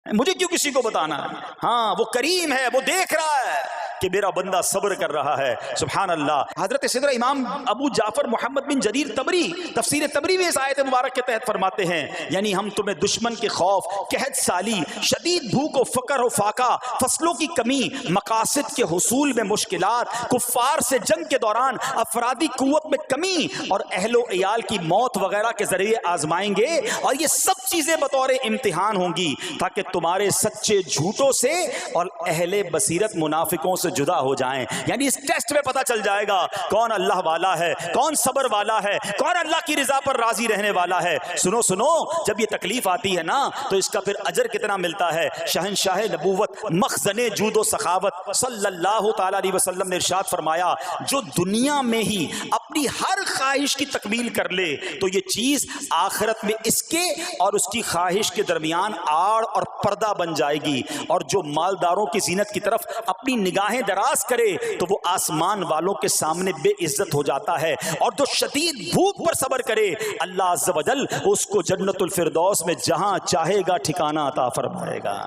مجھے کیوں کسی کو بتانا ہے. ہاں وہ کریم ہے، وہ دیکھ رہا ہے کہ میرا بندہ صبر کر رہا ہے. سبحان اللہ. حضرت سیدنا امام ابو جعفر محمد بن جریر طبری تفسیر طبری میں اس آیت مبارک کے تحت فرماتے ہیں، یعنی ہم تمہیں دشمن کے خوف، قحط سالی، شدید بھوک و فقر و فاقہ، فصلوں کی کمی، مقاصد کے حصول میں مشکلات، کفار سے جنگ کے دوران افرادی قوت میں کمی اور اہل و عیال کی موت وغیرہ کے ذریعے آزمائیں گے. اور یہ سب چیزیں بطور امتحان ہوں گی تاکہ تمہارے سچے جھوٹوں سے اور اہل بصیرت منافقوں سے جدا ہو جائیں. یعنی اس ٹیسٹ میں پتہ چل جائے گا کون اللہ والا ہے, کون صبر والا ہے, کون اللہ کی رضا پر راضی رہنے والا ہے. سنو سنو, جب یہ تکلیف آتی ہے نا تو اس کا پھر اجر کتنا ملتا ہے. شہنشاہ نبوت مخزن جود و سخاوت صلی اللہ تعالی علیہ وسلم نے ارشاد فرمایا, جو دنیا میں ہی اپنی ہر خواہش کی تکمیل کر لے تو یہ چیز آخرت میں اس کے اور اس کی خواہش کے درمیان آڑ اور پردہ بن جائے گی. اور جو مالداروں کی زینت کی طرف اپنی نگاہیں دراز کرے تو وہ آسمان والوں کے سامنے بے عزت ہو جاتا ہے. اور جو شدید بھوک پر صبر کرے اللہ عز و جل اس کو جنت الفردوس میں جہاں چاہے گا ٹھکانہ عطا فرمائے گا.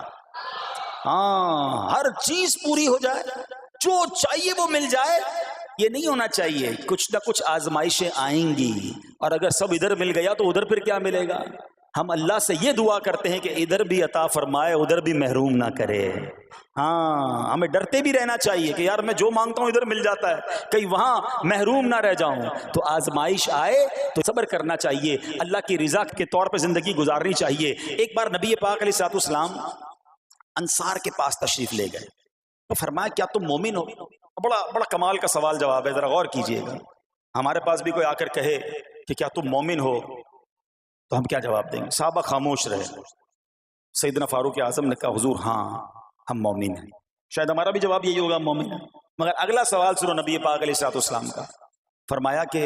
ہاں, ہر چیز پوری ہو جائے, جو چاہیے وہ مل جائے. یہ نہیں ہونا چاہیے. کچھ نہ کچھ آزمائشیں آئیں گی, اور اگر سب ادھر مل گیا تو ادھر پھر کیا ملے گا. ہم اللہ سے یہ دعا کرتے ہیں کہ ادھر بھی عطا فرمائے, ادھر بھی محروم نہ کرے. ہاں, ہمیں ڈرتے بھی رہنا چاہیے کہ یار میں جو مانگتا ہوں ادھر مل جاتا ہے, کہیں وہاں محروم نہ رہ جاؤں. تو آزمائش آئے تو صبر کرنا چاہیے, اللہ کی رضا کے طور پہ زندگی گزارنی چاہیے. ایک بار نبی پاک علیہ الصلوۃ والسلام انصار کے پاس تشریف لے گئے تو فرمایا کیا تم مومن ہو؟ بڑا کمال کا سوال جواب ہے, ذرا غور کیجئے گا. ہمارے پاس بھی کوئی آ کر کہے کہ کیا تم مومن ہو تو ہم کیا جواب دیں گے؟ صحابہ خاموش رہے. سیدنا فاروق اعظم نے کہا حضور ہاں ہم مومن ہیں. شاید ہمارا بھی جواب یہی ہوگا, مومن ہیں. مگر اگلا سوال سنو نبی پاک علیہ الصلوۃ والسلام کا. فرمایا کہ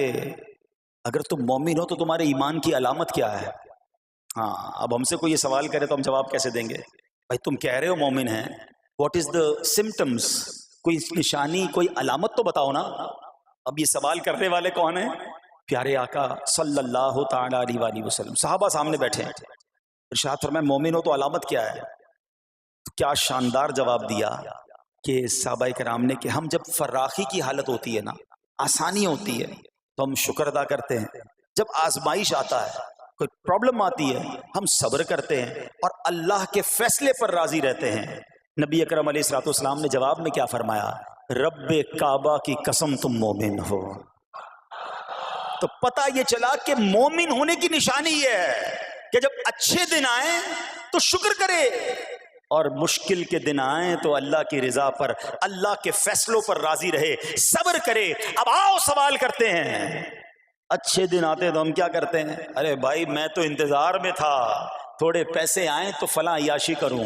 اگر تم مومن ہو تو تمہارے ایمان کی علامت کیا ہے؟ ہاں, اب ہم سے کوئی یہ سوال کرے تو ہم جواب کیسے دیں گے؟ بھائی تم کہہ رہے ہو مومن ہیں, واٹ از دا سمٹمز, کوئی نشانی کوئی علامت تو بتاؤ نا. اب یہ سوال کرنے والے کون ہیں؟ پیارے آقا صلی اللہ تعالی علیہ وآلہ وسلم. صحابہ سامنے بیٹھے ہیں. ارشاد فرمایا مومن ہو تو علامت کیا ہے؟ کیا شاندار جواب دیا کہ صحابہ کرام نے کہ ہم جب فراخی کی حالت ہوتی ہے نا, آسانی ہوتی ہے تو ہم شکر ادا کرتے ہیں. جب آزمائش آتا ہے, کوئی پرابلم آتی ہے, ہم صبر کرتے ہیں اور اللہ کے فیصلے پر راضی رہتے ہیں. نبی اکرم علیہ الصلوۃ والسلام نے جواب میں کیا فرمایا؟ رب کعبہ کی قسم تم مومن ہو. تو پتہ یہ چلا کہ مومن ہونے کی نشانی یہ ہے کہ جب اچھے دن آئیں تو شکر کرے, اور مشکل کے دن آئیں تو اللہ کی رضا پر, اللہ کے فیصلوں پر راضی رہے, صبر کرے. اب آؤ سوال کرتے ہیں. اچھے دن آتے تو ہم کیا کرتے ہیں؟ ارے بھائی میں تو انتظار میں تھا, تھوڑے پیسے آئیں تو فلاں عیاشی کروں,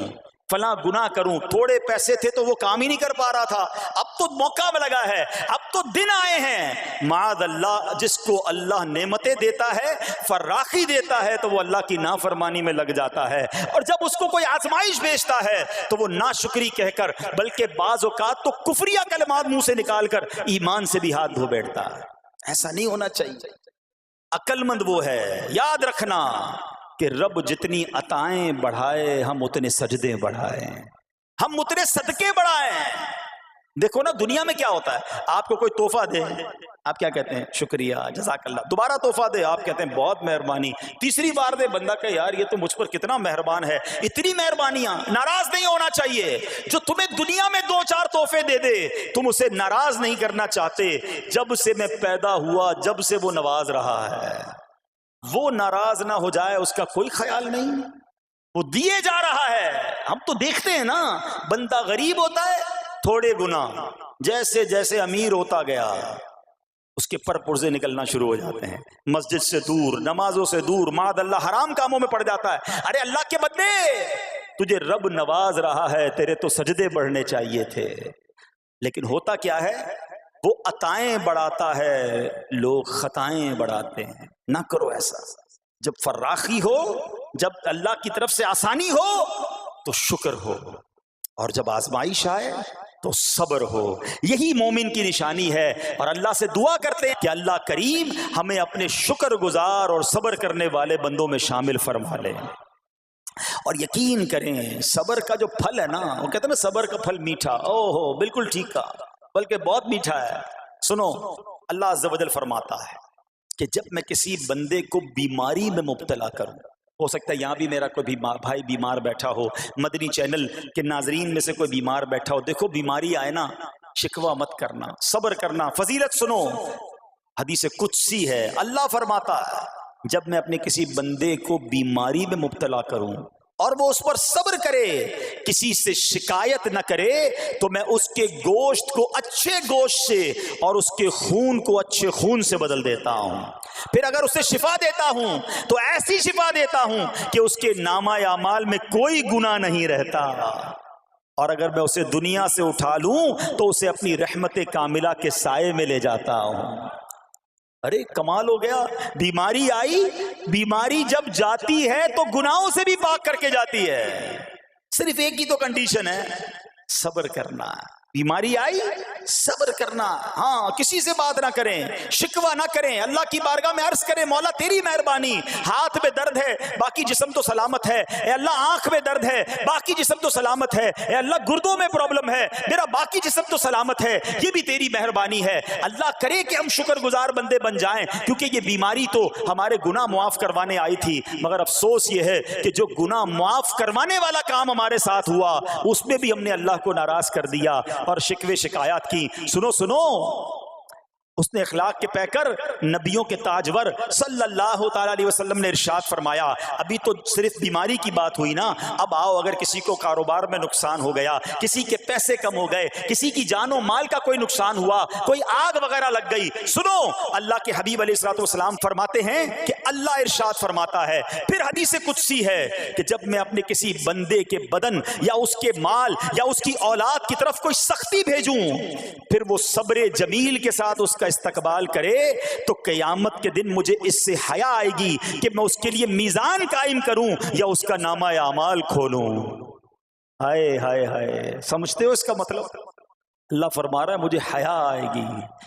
فلاں گناہ کروں. تھوڑے پیسے تھے تو وہ کام ہی نہیں کر پا رہا تھا, اب تو موقع لگا ہے, اب تو دن آئے ہیں. معاذ اللہ, جس کو اللہ نعمتیں دیتا ہے, فراخی دیتا ہے, تو وہ اللہ کی نافرمانی میں لگ جاتا ہے. اور جب اس کو کوئی آزمائش بھیجتا ہے تو وہ ناشکری کہہ کر, بلکہ بعض اوقات تو کفریہ کلمات منہ سے نکال کر ایمان سے بھی ہاتھ دھو بیٹھتا ہے. ایسا نہیں ہونا چاہیے. عقل مند وہ ہے, یاد رکھنا کہ رب جتنی عطائیں بڑھائے ہم اتنے سجدے بڑھائیں, ہم اتنے صدقے بڑھائیں. دیکھو نا دنیا میں کیا ہوتا ہے, آپ کو کوئی تحفہ دے, آپ کیا کہتے ہیں؟ شکریہ, جزاک اللہ. دوبارہ تحفہ دے, آپ کہتے ہیں بہت مہربانی. تیسری بار دے, بندہ کہ یار یہ تو مجھ پر کتنا مہربان ہے. اتنی مہربانیاں. ناراض نہیں ہونا چاہیے. جو تمہیں دنیا میں 2-4 تحفے دے دے, تم اسے ناراض نہیں کرنا چاہتے. جب سے میں پیدا ہوا, جب سے وہ نواز رہا ہے, وہ ناراض نہ ہو جائے اس کا کوئی خیال نہیں. وہ دیے جا رہا ہے. ہم تو دیکھتے ہیں نا, بندہ غریب ہوتا ہے, تھوڑے گناہ, جیسے جیسے امیر ہوتا گیا اس کے پر پرزے نکلنا شروع ہو جاتے ہیں, مسجد سے دور, نمازوں سے دور, معاذ اللہ حرام کاموں میں پڑ جاتا ہے. ارے اللہ کے بندے, تجھے رب نواز رہا ہے, تیرے تو سجدے بڑھنے چاہیے تھے. لیکن ہوتا کیا ہے, وہ عطائیں بڑھاتا ہے, لوگ خطائیں بڑھاتے ہیں. نہ کرو ایسا. جب فراخی ہو, جب اللہ کی طرف سے آسانی ہو تو شکر ہو, اور جب آزمائش آئے تو صبر ہو. یہی مومن کی نشانی ہے. اور اللہ سے دعا کرتے ہیں کہ اللہ کریم ہمیں اپنے شکر گزار اور صبر کرنے والے بندوں میں شامل فرما لے. اور یقین کریں صبر کا جو پھل ہے نا, وہ کہتے ہیں نا صبر کا پھل میٹھا. او ہو, بالکل ٹھیک کہا, بلکہ بہت میٹھا ہے. سنو, اللہ عز و جل فرماتا ہے کہ جب میں کسی بندے کو بیماری میں مبتلا کروں, ہو سکتا ہے یہاں بھی میرا کوئی بھائی بیمار بیٹھا ہو, مدنی چینل کے ناظرین میں سے کوئی بیمار بیٹھا ہو. دیکھو بیماری آئے نا, شکوہ مت کرنا, صبر کرنا. فضیلت سنو, حدیث قدسی ہے, اللہ فرماتا ہے جب میں اپنے کسی بندے کو بیماری میں مبتلا کروں اور وہ اس پر صبر کرے, کسی سے شکایت نہ کرے, تو میں اس کے گوشت کو اچھے گوشت سے اور اس کے خون کو اچھے خون سے بدل دیتا ہوں. پھر اگر اسے شفا دیتا ہوں تو ایسی شفا دیتا ہوں کہ اس کے نامہ اعمال میں کوئی گناہ نہیں رہتا. اور اگر میں اسے دنیا سے اٹھا لوں تو اسے اپنی رحمت کاملہ کے سائے میں لے جاتا ہوں. ارے کمال ہو گیا. بیماری آئی, بیماری جب جاتی ہے تو گناہوں سے بھی پاک کر کے جاتی ہے. صرف ایک ہی تو کنڈیشن ہے, صبر کرنا. بیماری آئی, صبر کرنا. ہاں, کسی سے بات نہ کریں, شکوہ نہ کریں, اللہ کی بارگاہ میں عرض کریں مولا تیری مہربانی, ہاتھ میں درد ہے باقی جسم تو سلامت ہے, اے اللہ آنکھ میں درد ہے باقی جسم تو سلامت ہے, اے اللہ گردوں میں پرابلم ہے میرا باقی جسم تو سلامت ہے, یہ بھی تیری مہربانی ہے. اللہ کرے کہ ہم شکر گزار بندے بن جائیں, کیونکہ یہ بیماری تو ہمارے گناہ معاف کروانے آئی تھی, مگر افسوس یہ ہے کہ جو گناہ معاف کروانے والا کام ہمارے ساتھ ہوا اس میں بھی ہم نے اللہ کو ناراض کر دیا اور شکوے شکایات کی. سنو سنو, اس نے اخلاق کے پیکر نبیوں کے تاجور صلی اللہ تعالی علیہ وسلم نے ارشاد فرمایا, ابھی تو صرف بیماری کی بات ہوئی نا, اب آؤ اگر کسی کو کاروبار میں نقصان ہو گیا, کسی کے پیسے کم ہو گئے, کسی کی جان و مال کا کوئی نقصان ہوا, کوئی آگ وغیرہ لگ گئی. سنو, اللہ کے حبیب علیہ الصلوۃ والسلام فرماتے ہیں کہ اللہ ارشاد فرماتا ہے, پھر حدیث قدسی ہے کہ جب میں اپنے کسی بندے کے بدن یا اس کے مال یا اس کی اولاد کی طرف کوئی سختی بھیجوں, پھر وہ صبر جمیل کے ساتھ اس کا استقبال کرے, تو قیامت کے دن مجھے اس سے حیا آئے گی کہ میں اس کے لیے میزان قائم کروں یا اس کا نامہ اعمال کھولوں. ہائے ہائے ہائے, سمجھتے ہو اس کا مطلب؟ اللہ فرما رہا ہے مجھے حیا آئے گی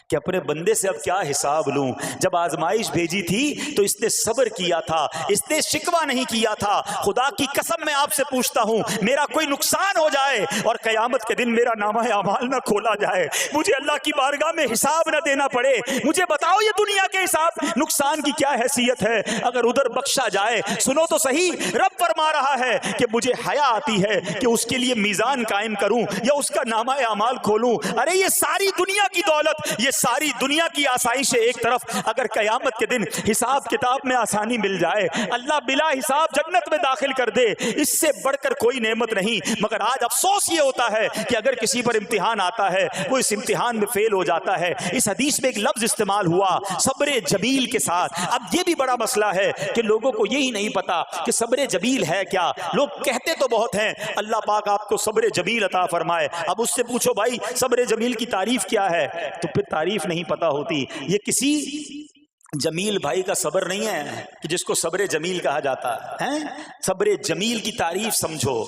کہ اپنے بندے سے اب کیا حساب لوں. جب آزمائش بھیجی تھی تو اس نے صبر کیا تھا, اس نے شکوہ نہیں کیا تھا. خدا کی قسم میں آپ سے پوچھتا ہوں, میرا کوئی نقصان ہو جائے اور قیامت کے دن میرا نامہ اعمال نہ کھولا جائے, مجھے اللہ کی بارگاہ میں حساب نہ دینا پڑے, مجھے بتاؤ یہ دنیا کے حساب نقصان کی کیا حیثیت ہے اگر ادھر بخشا جائے. سنو تو صحیح, رب فرما رہا ہے کہ مجھے حیا آتی ہے کہ اس کے لیے میزان قائم کروں یا اس کا نامہ اعمال کھولوں. ارے یہ ساری دنیا کی دولت, یہ ساری دنیا کی آسائش ایک طرف, اگر قیامت کے دن حساب کتاب میں آسانی مل جائے, اللہ بلا حساب جنت میں داخل کر دے, اس سے بڑھ کر کوئی نعمت نہیں. مگر آج افسوس یہ ہوتا ہے کہ اگر کسی پر امتحان آتا ہے وہ اس امتحان میں فیل ہو جاتا ہے. اس حدیث میں ایک لفظ استعمال ہوا صبر جمیل کے ساتھ. اب یہ بھی بڑا مسئلہ ہے کہ لوگوں کو یہی نہیں پتا کہ صبر جمیل ہے کیا. لوگ کہتے تو بہت ہیں, اللہ پاک آپ کو صبر جمیل عطا فرمائے. اب اس سے پوچھو بھائی صبر جمیل کی تعریف کیا ہے, تو پھر تعریف نہیں پتا ہوتی. یہ کسی جمیل بھائی کا صبر نہیں ہے کہ جس کو صبر جمیل کہا جاتا ہے. صبر جمیل کی تعریف سمجھو.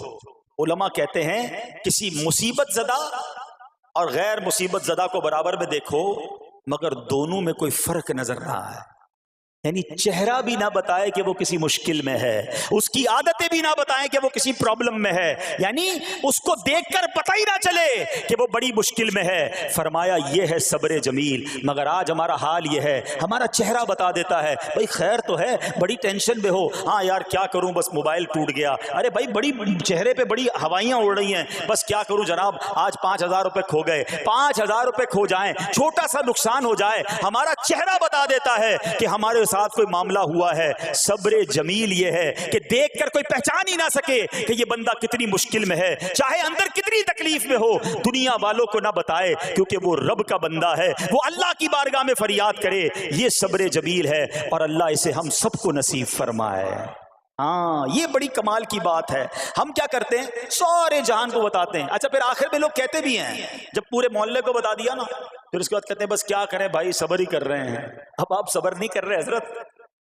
علماء کہتے ہیں کسی مصیبت زدہ اور غیر مصیبت زدہ کو برابر میں دیکھو, مگر دونوں میں کوئی فرق نظر نہ آئے. یعنی چہرہ بھی نہ بتائے کہ وہ کسی مشکل میں ہے, اس کی عادتیں بھی نہ بتائیں کہ وہ کسی پرابلم میں ہے, یعنی اس کو دیکھ کر پتہ ہی نہ چلے کہ وہ بڑی مشکل میں ہے. فرمایا یہ ہے صبر جمیل. مگر آج ہمارا حال یہ ہے, ہمارا چہرہ بتا دیتا ہے بھائی خیر تو ہے, بڑی ٹینشن میں ہو, ہاں یار کیا کروں بس موبائل ٹوٹ گیا, ارے بھائی بڑی چہرے پہ بڑی ہوائیاں اڑ رہی ہیں, بس کیا کروں جناب آج 5,000 روپے کھو گئے. 5,000 روپے کھو جائیں, چھوٹا سا نقصان ہو جائے, ہمارا چہرہ بتا دیتا ہے کہ ہمارے ساتھ کوئی معاملہ ہوا ہے. صبر جمیل یہ ہے کہ دیکھ کر کوئی پہچان ہی نہ سکے کہ یہ بندہ کتنی مشکل میں ہے, چاہے اندر کتنی تکلیف میں ہو, دنیا والوں کو نہ بتائے کیونکہ وہ رب کا بندہ ہے, وہ اللہ کی بارگاہ میں فریاد کرے. یہ صبر جمیل ہے اور اللہ اسے ہم سب کو نصیب فرمائے. ہاں یہ بڑی کمال کی بات ہے. ہم کیا کرتے ہیں, سارے جہان کو بتاتے ہیں. اچھا پھر آخر میں لوگ کہتے بھی ہیں, جب پورے محلے کو بتا دیا نا, پھر اس کے بعد کہتے ہیں بس کیا کریں بھائی صبر ہی کر رہے ہیں. اب آپ صبر نہیں کر رہے حضرت,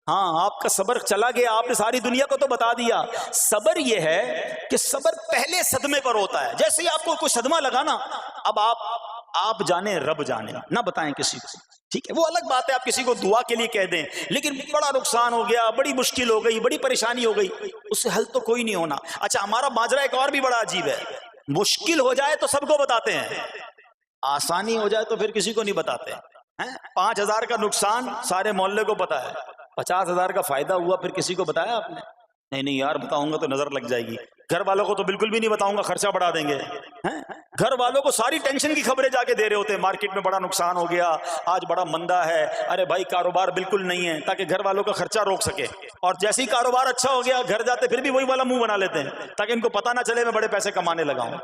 ہاں آپ کا صبر چلا گیا, آپ نے ساری دنیا کو تو بتا دیا. صبر یہ ہے کہ صبر پہلے صدمے پر ہوتا ہے. جیسے ہی آپ کو کوئی صدمہ لگا نا, اب آپ جانے رب جانے, نہ بتائیں کسی کو, ٹھیک ہے. وہ الگ بات ہے آپ کسی کو دعا کے لیے کہہ دیں, لیکن بڑا نقصان ہو گیا, بڑی مشکل ہو گئی, بڑی پریشانی ہو گئی, اس سے حل تو کوئی نہیں ہونا. اچھا ہمارا ماجرا ایک اور بھی بڑا عجیب ہے, مشکل ہو جائے تو سب کو بتاتے ہیں, آسانی ہو جائے تو پھر کسی کو نہیں بتاتے. 5,000 کا نقصان سارے محلے کو پتا ہے, 50,000 کا فائدہ ہوا پھر کسی کو بتایا آپ نے؟ نہیں یار بتاؤں گا تو نظر لگ جائے گی. گھر والوں کو تو بالکل بھی نہیں بتاؤں گا, خرچہ بڑھا دیں گے. گھر والوں کو ساری ٹینشن کی خبریں جا کے دے رہے ہوتے ہیں، مارکیٹ میں بڑا نقصان ہو گیا، آج بڑا مندہ ہے، ارے بھائی کاروبار بالکل نہیں ہے، تاکہ گھر والوں کا خرچہ روک سکے. اور جیسے ہی کاروبار اچھا ہو گیا گھر جاتے پھر بھی وہی والا منہ بنا لیتے ہیں تاکہ ان کو پتہ نہ چلے میں بڑے پیسے کمانے لگا ہوں.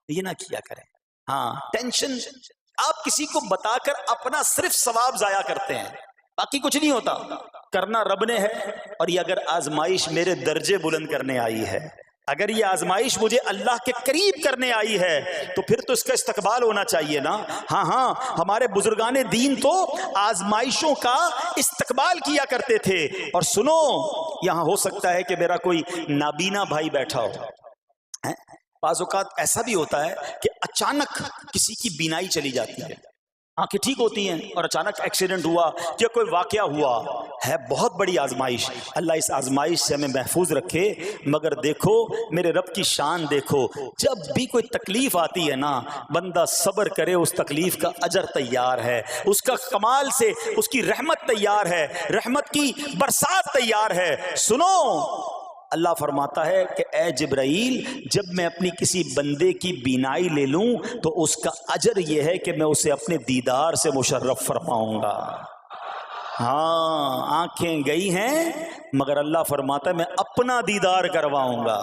یہ نہ کیا کریں. ہاں ٹینشن آپ کسی کو بتا کر اپنا صرف ثواب ضائع کرتے ہیں، باقی کچھ نہیں ہوتا. کرنا رب نے ہے، اور یہ اگر آزمائش میرے درجے بلند کرنے آئی ہے، اگر یہ آزمائش مجھے اللہ کے قریب کرنے آئی ہے تو پھر تو اس کا استقبال ہونا چاہیے نا. ہاں ہمارے بزرگان دین تو آزمائشوں کا استقبال کیا کرتے تھے. اور سنو، یہاں ہو سکتا ہے کہ میرا کوئی نابینا بھائی بیٹھا ہو. بعض اوقات ایسا بھی ہوتا ہے کہ اچانک کسی کی بینائی چلی جاتی ہے، آنکھیں ٹھیک ہوتی ہیں اور اچانک ایکسیڈنٹ ہوا یا کوئی واقعہ ہوا ہے. بہت بڑی آزمائش. اللہ اس آزمائش سے ہمیں محفوظ رکھے. مگر دیکھو میرے رب کی شان دیکھو، جب بھی کوئی تکلیف آتی ہے نا بندہ صبر کرے، اس تکلیف کا اجر تیار ہے، اس کا کمال سے اس کی رحمت تیار ہے، رحمت کی برسات تیار ہے. سنو، اللہ فرماتا ہے کہ اے جبرائیل، جب میں اپنی کسی بندے کی بینائی لے لوں تو اس کا اجر یہ ہے کہ میں اسے اپنے دیدار سے مشرف فرماؤں گا. ہاں آنکھیں گئی ہیں مگر اللہ فرماتا ہے میں اپنا دیدار کرواؤں گا.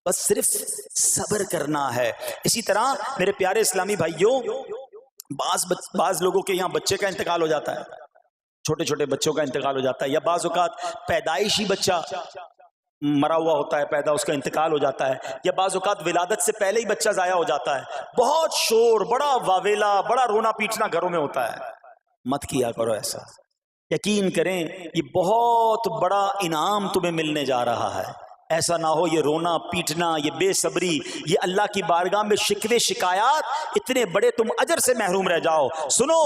بس صرف صبر کرنا ہے. اسی طرح میرے پیارے اسلامی بھائیوں، بعض لوگوں کے یہاں بچے کا انتقال ہو جاتا ہے، چھوٹے چھوٹے بچوں کا انتقال ہو جاتا ہے، یا بعض اوقات پیدائشی بچہ مرا ہوا ہوتا ہے، پیدا اس کا انتقال ہو جاتا ہے، یا بعض اوقات ولادت سے پہلے ہی بچہ ضائع ہو جاتا ہے. بہت شور، بڑا واویلا، بڑا رونا پیٹنا گھروں میں ہوتا ہے. مت کیا کرو ایسا. یقین کریں یہ بہت بڑا انعام تمہیں ملنے جا رہا ہے. ایسا نہ ہو یہ رونا پیٹنا، یہ بے صبری، یہ اللہ کی بارگاہ میں شکوے شکایات، اتنے بڑے تم اجر سے محروم رہ جاؤ. سنو،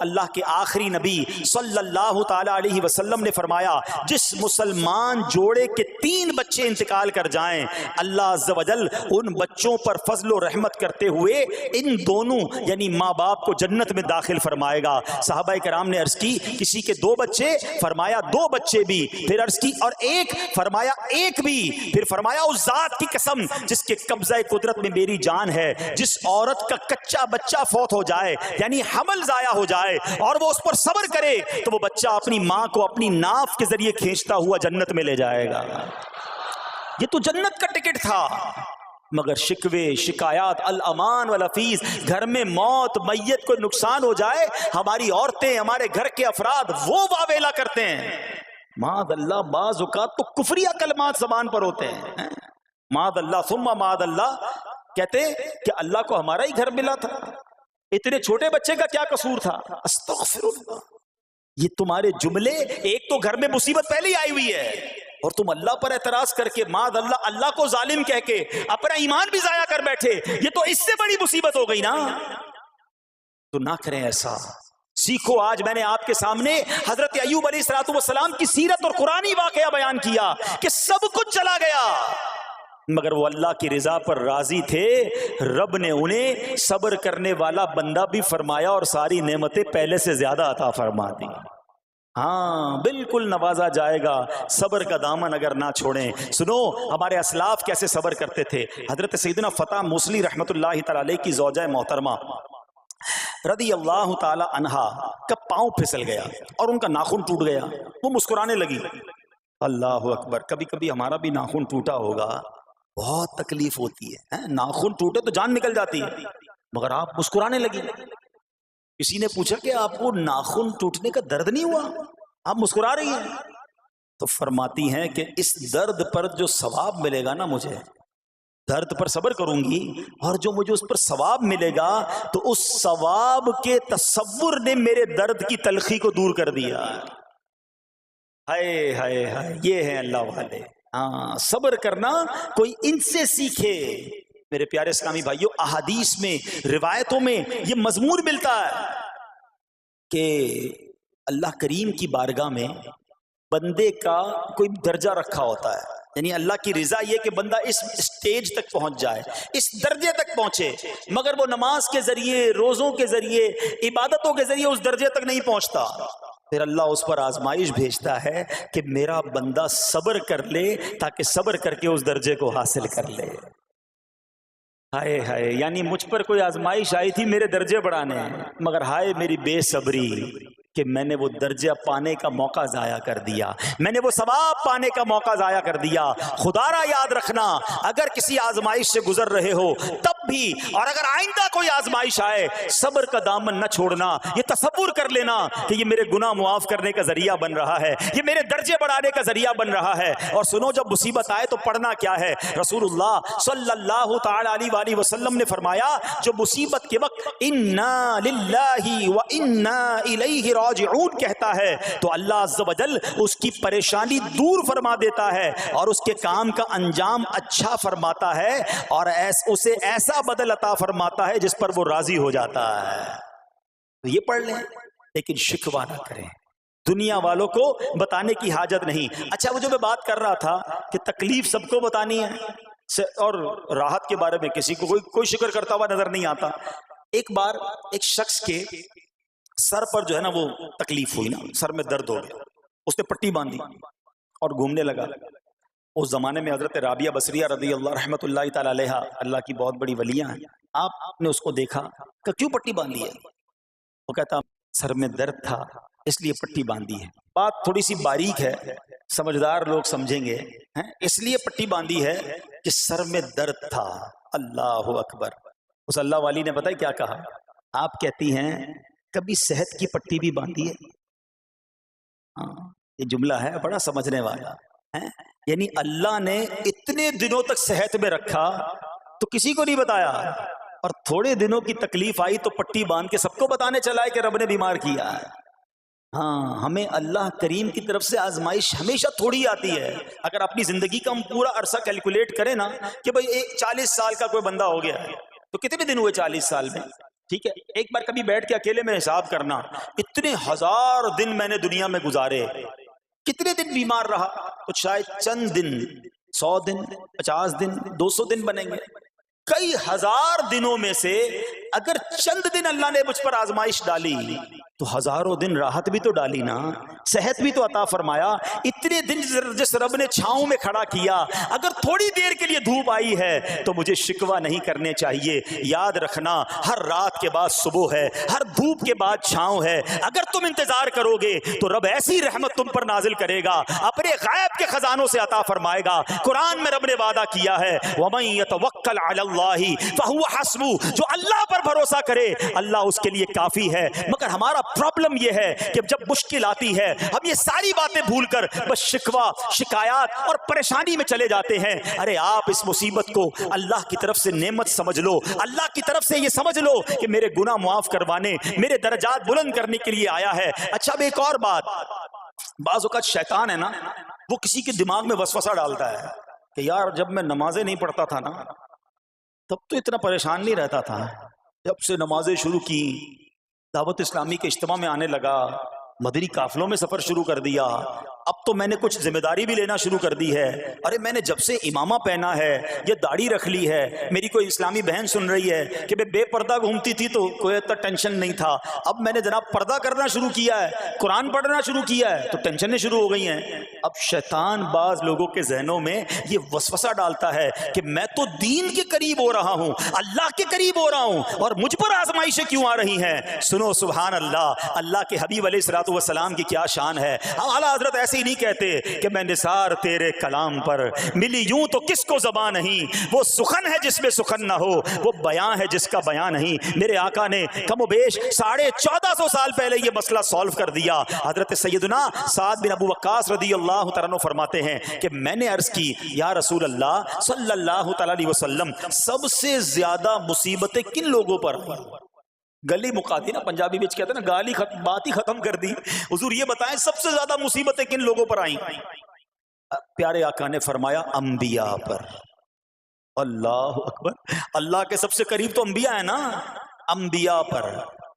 اللہ کے آخری نبی صلی اللہ تعالی علیہ وسلم نے فرمایا جس مسلمان جوڑے کے 3 بچے انتقال کر جائیں، اللہ عز و جل ان بچوں پر فضل و رحمت کرتے ہوئے ان دونوں یعنی ماں باپ کو جنت میں داخل فرمائے گا. صحابہ کرام نے عرض کی کسی کے 2 بچے، فرمایا 2 بچے بھی، پھر عرض کی اور 1، فرمایا 1 بھی، پھر فرمایا اس ذات کی قسم جس کے قبضہ قدرت میں میری جان ہے، جس عورت کا کچا بچہ فوت ہو جائے یعنی حمل ضائع ہو جائے اور وہ اس پر صبر کرے تو وہ بچہ اپنی ماں کو اپنی ناف کے ذریعے کھینچتا ہوا جنت میں لے جائے گا. یہ تو جنت کا ٹکٹ تھا. مگر شکوے شکایات، الامان والافیز، گھر میں موت میت کو نقصان ہو جائے، ہماری عورتیں، ہمارے گھر کے افراد وہ واویلا کرتے ہیں. معاذ اللہ، بعض اوقات تو کفریہ کلمات زبان پر ہوتے ہیں. معاذ اللہ ثم معاذ اللہ، کہتے کہ اللہ کو ہمارا ہی گھر ملا تھا، اتنے چھوٹے بچے کا کیا قصور تھا. استغفر اللہ. یہ تمہارے جملے، ایک تو گھر میں مصیبت پہلے ہی آئی ہوئی ہے اور تم اللہ پر اعتراض کر کے معاذ اللہ اللہ کو ظالم کہہ کے اپنا ایمان بھی ضائع کر بیٹھے، یہ تو اس سے بڑی مصیبت ہو گئی نا. تو نہ کریں ایسا. سیکھو. آج میں نے آپ کے سامنے حضرت ایوب علیہ السلام کی سیرت اور قرآنی واقعہ بیان کیا کہ سب کچھ چلا گیا مگر وہ اللہ کی رضا پر راضی تھے. رب نے انہیں صبر کرنے والا بندہ بھی فرمایا اور ساری نعمتیں پہلے سے زیادہ عطا فرما دی. ہاں بالکل نوازا جائے گا. صبر کا دامن اگر نہ چھوڑیں. سنو ہمارے اسلاف کیسے صبر کرتے تھے. حضرت سیدنا فتح موصلی رحمت اللہ تعالی علیہ کی زوجہ محترمہ رضی اللہ تعالی عنہا کا پاؤں پھسل گیا اور ان کا ناخن ٹوٹ گیا. وہ مسکرانے لگی. اللہ اکبر. کبھی کبھی ہمارا بھی ناخن ٹوٹا ہوگا، بہت تکلیف ہوتی ہے. ناخن ٹوٹے تو جان نکل جاتی ہے مگر آپ مسکرانے لگی. کسی نے پوچھا کہ آپ کو ناخن ٹوٹنے کا درد نہیں ہوا، آپ مسکرا رہی ہیں؟ تو فرماتی ہیں کہ اس درد پر جو ثواب ملے گا نا، مجھے درد پر صبر کروں گی اور جو مجھے اس پر ثواب ملے گا تو اس ثواب کے تصور نے میرے درد کی تلخی کو دور کر دیا. ہائے ہائے ہائے، یہ ہیں اللہ والے. ہاں صبر کرنا کوئی ان سے سیکھے. میرے پیارے اسلامی بھائیوں، احادیث میں روایتوں میں یہ مضمون ملتا ہے کہ اللہ کریم کی بارگاہ میں بندے کا کوئی درجہ رکھا ہوتا ہے، یعنی اللہ کی رضا یہ کہ بندہ اس سٹیج تک پہنچ جائے، اس درجے تک پہنچے، مگر وہ نماز کے ذریعے، روزوں کے ذریعے، عبادتوں کے ذریعے اس درجے تک نہیں پہنچتا. پھر اللہ اس پر آزمائش بھیجتا ہے کہ میرا بندہ صبر کر لے تاکہ صبر کر کے اس درجے کو حاصل کر لے. ہائے ہائے، یعنی مجھ پر کوئی آزمائش آئی تھی میرے درجے بڑھانے، مگر ہائے میری بے صبری کہ میں نے وہ درجہ پانے کا موقع ضائع کر دیا، میں نے وہ ثواب پانے کا موقع ضائع کر دیا۔ خدا را یاد رکھنا، اگر کسی آزمائش سے گزر رہے ہو تب بھی، اور اگر آئندہ کوئی آزمائش آئے، صبر کا دامن نہ چھوڑنا، یہ تصور کر لینا کہ یہ میرے گناہ معاف کرنے کا ذریعہ بن رہا ہے، یہ میرے درجے بڑھانے کا ذریعہ بن رہا ہے۔ اور سنو، جب مصیبت آئے تو پڑھنا کیا ہے؟ رسول اللہ صلی اللہ تعالی علیہ وآلہ وسلم نے فرمایا، جو مصیبت کے وقت انا للہ و انا الیہ راجعون کہتا ہے تو اللہ عز و جل اس کی پریشانی دور فرما دیتا ہے اور اس کے کام کا انجام اچھا فرماتا ہے، اور اسے ایسا بدل عطا فرماتا ہے جس پر وہ راضی ہو جاتا ہے۔ تو یہ پڑھ لیں، لیکن شکوہ نہ کریں، دنیا والوں کو بتانے کی حاجت نہیں۔ اچھا، وہ جو میں بات کر رہا تھا کہ تکلیف سب کو بتانی ہے اور راحت کے بارے میں کسی کو کوئی شکر کرتا ہوا نظر نہیں آتا۔ ایک بار ایک شخص کے سر پر جو ہے نا وہ تکلیف ہوئی نا، سر میں درد ہو گیا، اس نے پٹی باندھی اور گھومنے لگا۔ اس زمانے میں حضرت رابعہ بصریہ رضی اللہ رحمۃ اللہ تعالی علیہ، اللہ کی بہت بڑی ولیاں ہیں، آپ نے اس کو دیکھا کہ کیوں پٹی باندھی ہے؟ وہ کہتا سر میں درد تھا اس لیے پٹی باندھی ہے۔ بات تھوڑی سی باریک ہے، سمجھدار لوگ سمجھیں گے، اس لیے پٹی باندھی ہے کہ سر میں درد تھا۔ اللہ اکبر۔ اس اللہ والی نے پتہ کیا کہا؟ آپ کہتی ہیں کبھی صحت کی پٹی بھی باندھی ہے؟ یہ جملہ ہے بڑا سمجھنے والا ہے، یعنی اللہ نے اتنے دنوں تک صحت میں رکھا تو کسی کو نہیں بتایا، اور تھوڑے دنوں کی تکلیف آئی تو پٹی باندھ کے سب کو بتانے چلا ہے کہ رب نے بیمار کیا ہے۔ ہاں، ہمیں اللہ کریم کی طرف سے آزمائش ہمیشہ تھوڑی آتی ہے۔ اگر اپنی زندگی کا ہم پورا عرصہ کیلکولیٹ کریں نا کہ بھئی 40 سال کا کوئی بندہ ہو گیا ہے تو کتنے دن ہوئے 40 سال میں؟ ٹھیک ہے، ایک بار کبھی بیٹھ کے اکیلے میں حساب کرنا، اتنے ہزار دن میں نے دنیا میں گزارے، کتنے دن بیمار رہا؟ تو شاید چند دن، 100 دن، 50 دن، 200 دن بنیں گے۔ کئی ہزار دنوں میں سے اگر چند دن اللہ نے مجھ پر آزمائش ڈالی تو ہزاروں دن راحت بھی تو ڈالی نا، صحت بھی تو عطا فرمایا۔ اتنے دن جس رب نے چھاؤں میں کھڑا کیا، اگر تھوڑی دیر کے لیے دھوپ آئی ہے تو مجھے شکوہ نہیں کرنے چاہیے۔ یاد رکھنا، ہر رات کے بعد صبح ہے، ہر دھوپ کے بعد چھاؤں ہے۔ اگر تم انتظار کرو گے تو رب ایسی رحمت تم پر نازل کرے گا، اپنے غیب کے خزانوں سے عطا فرمائے گا۔ قرآن میں رب نے وعدہ کیا ہے وَمَن يَتَوَكَّلْ عَلَى اللَّهِ فَهُوَ حَسْبُهُ، جو اللہ پر بھروسہ کرے اللہ اس کے لیے کافی ہے۔ مگر ہمارا پرابلم یہ ہے کہ جب مشکل آتی ہے ہم یہ ساری باتیں بھول کر بس شکوہ، شکایات اور پریشانی میں چلے جاتے ہیں۔ ارے آپ اس مصیبت کو اللہ کی طرف سے نعمت سمجھ لو، اللہ کی طرف سے یہ سمجھ لو کہ میرے گناہ معاف کروانے، میرے درجات بلند کرنے کے لیے آیا ہے۔ اچھا، اب ایک اور بات، بعض اوقات شیطان ہے نا، وہ کسی کے دماغ میں وسوسہ ڈالتا ہے کہ یار جب میں نمازیں نہیں پڑھتا تھا نا تب تو اتنا پریشان نہیں رہتا تھا، جب سے نمازیں شروع کی، دعوت اسلامی کے اجتماع میں آنے لگا، مدنی قافلوں میں سفر شروع کر دیا، اب تو میں نے کچھ ذمہ داری بھی لینا شروع کر دی ہے۔ ارے میں نے جب سے امامہ پہنا ہے، یہ داڑھی رکھ لی ہے، میری کوئی اسلامی بہن سن رہی ہے کہ بے پردہ گھومتی تھی تو کوئی اتنا ٹینشن نہیں تھا، اب میں نے جناب پردہ کرنا شروع کیا ہے، قرآن پڑھنا شروع کیا ہے تو ٹینشنیں شروع ہو گئی ہیں۔ اب شیطان بعض لوگوں کے ذہنوں میں یہ وسوسہ ڈالتا ہے کہ میں تو دین کے قریب ہو رہا ہوں، اللہ کے قریب ہو رہا ہوں، اور مجھ پر آزمائشیں کیوں آ رہی ہیں؟ سنو سبحان اللہ، اللہ کے حبیب علیہ الصلوۃ والسلام کی کیا شان ہے۔ اعلیٰ حضرت ایسے ہی نہیں کہتے کہ میں نثار تیرے کلام پر، ملی یوں تو کس کو زبان نہیں، وہ سخن ہے جس میں سخن نہ ہو، وہ بیان ہے جس کا بیان نہیں۔ میرے آقا نے کم و بیش 1450 سال پہلے یہ مسئلہ سالو کر دیا۔ حضرت سیدنا سعد بن ابو وقاص رضی اللہ تعالیٰ عنہ فرماتے ہیں کہ میں نے عرض کی یا رسول اللہ صلی اللہ تعالیٰ علیہ وسلم، سب سے زیادہ مصیبتیں کن لوگوں پر آئیں؟ گلی مقاتی نا، پنجابی میں کہتے ہیں نا گالی بات ہی ختم کر دی۔ حضور یہ بتائیں سب سے زیادہ مصیبتیں کن لوگوں پر آئیں؟ پیارے آقا نے فرمایا انبیاء پر۔ اللہ اکبر، اللہ کے سب سے قریب تو انبیاء ہیں نا، انبیاء پر۔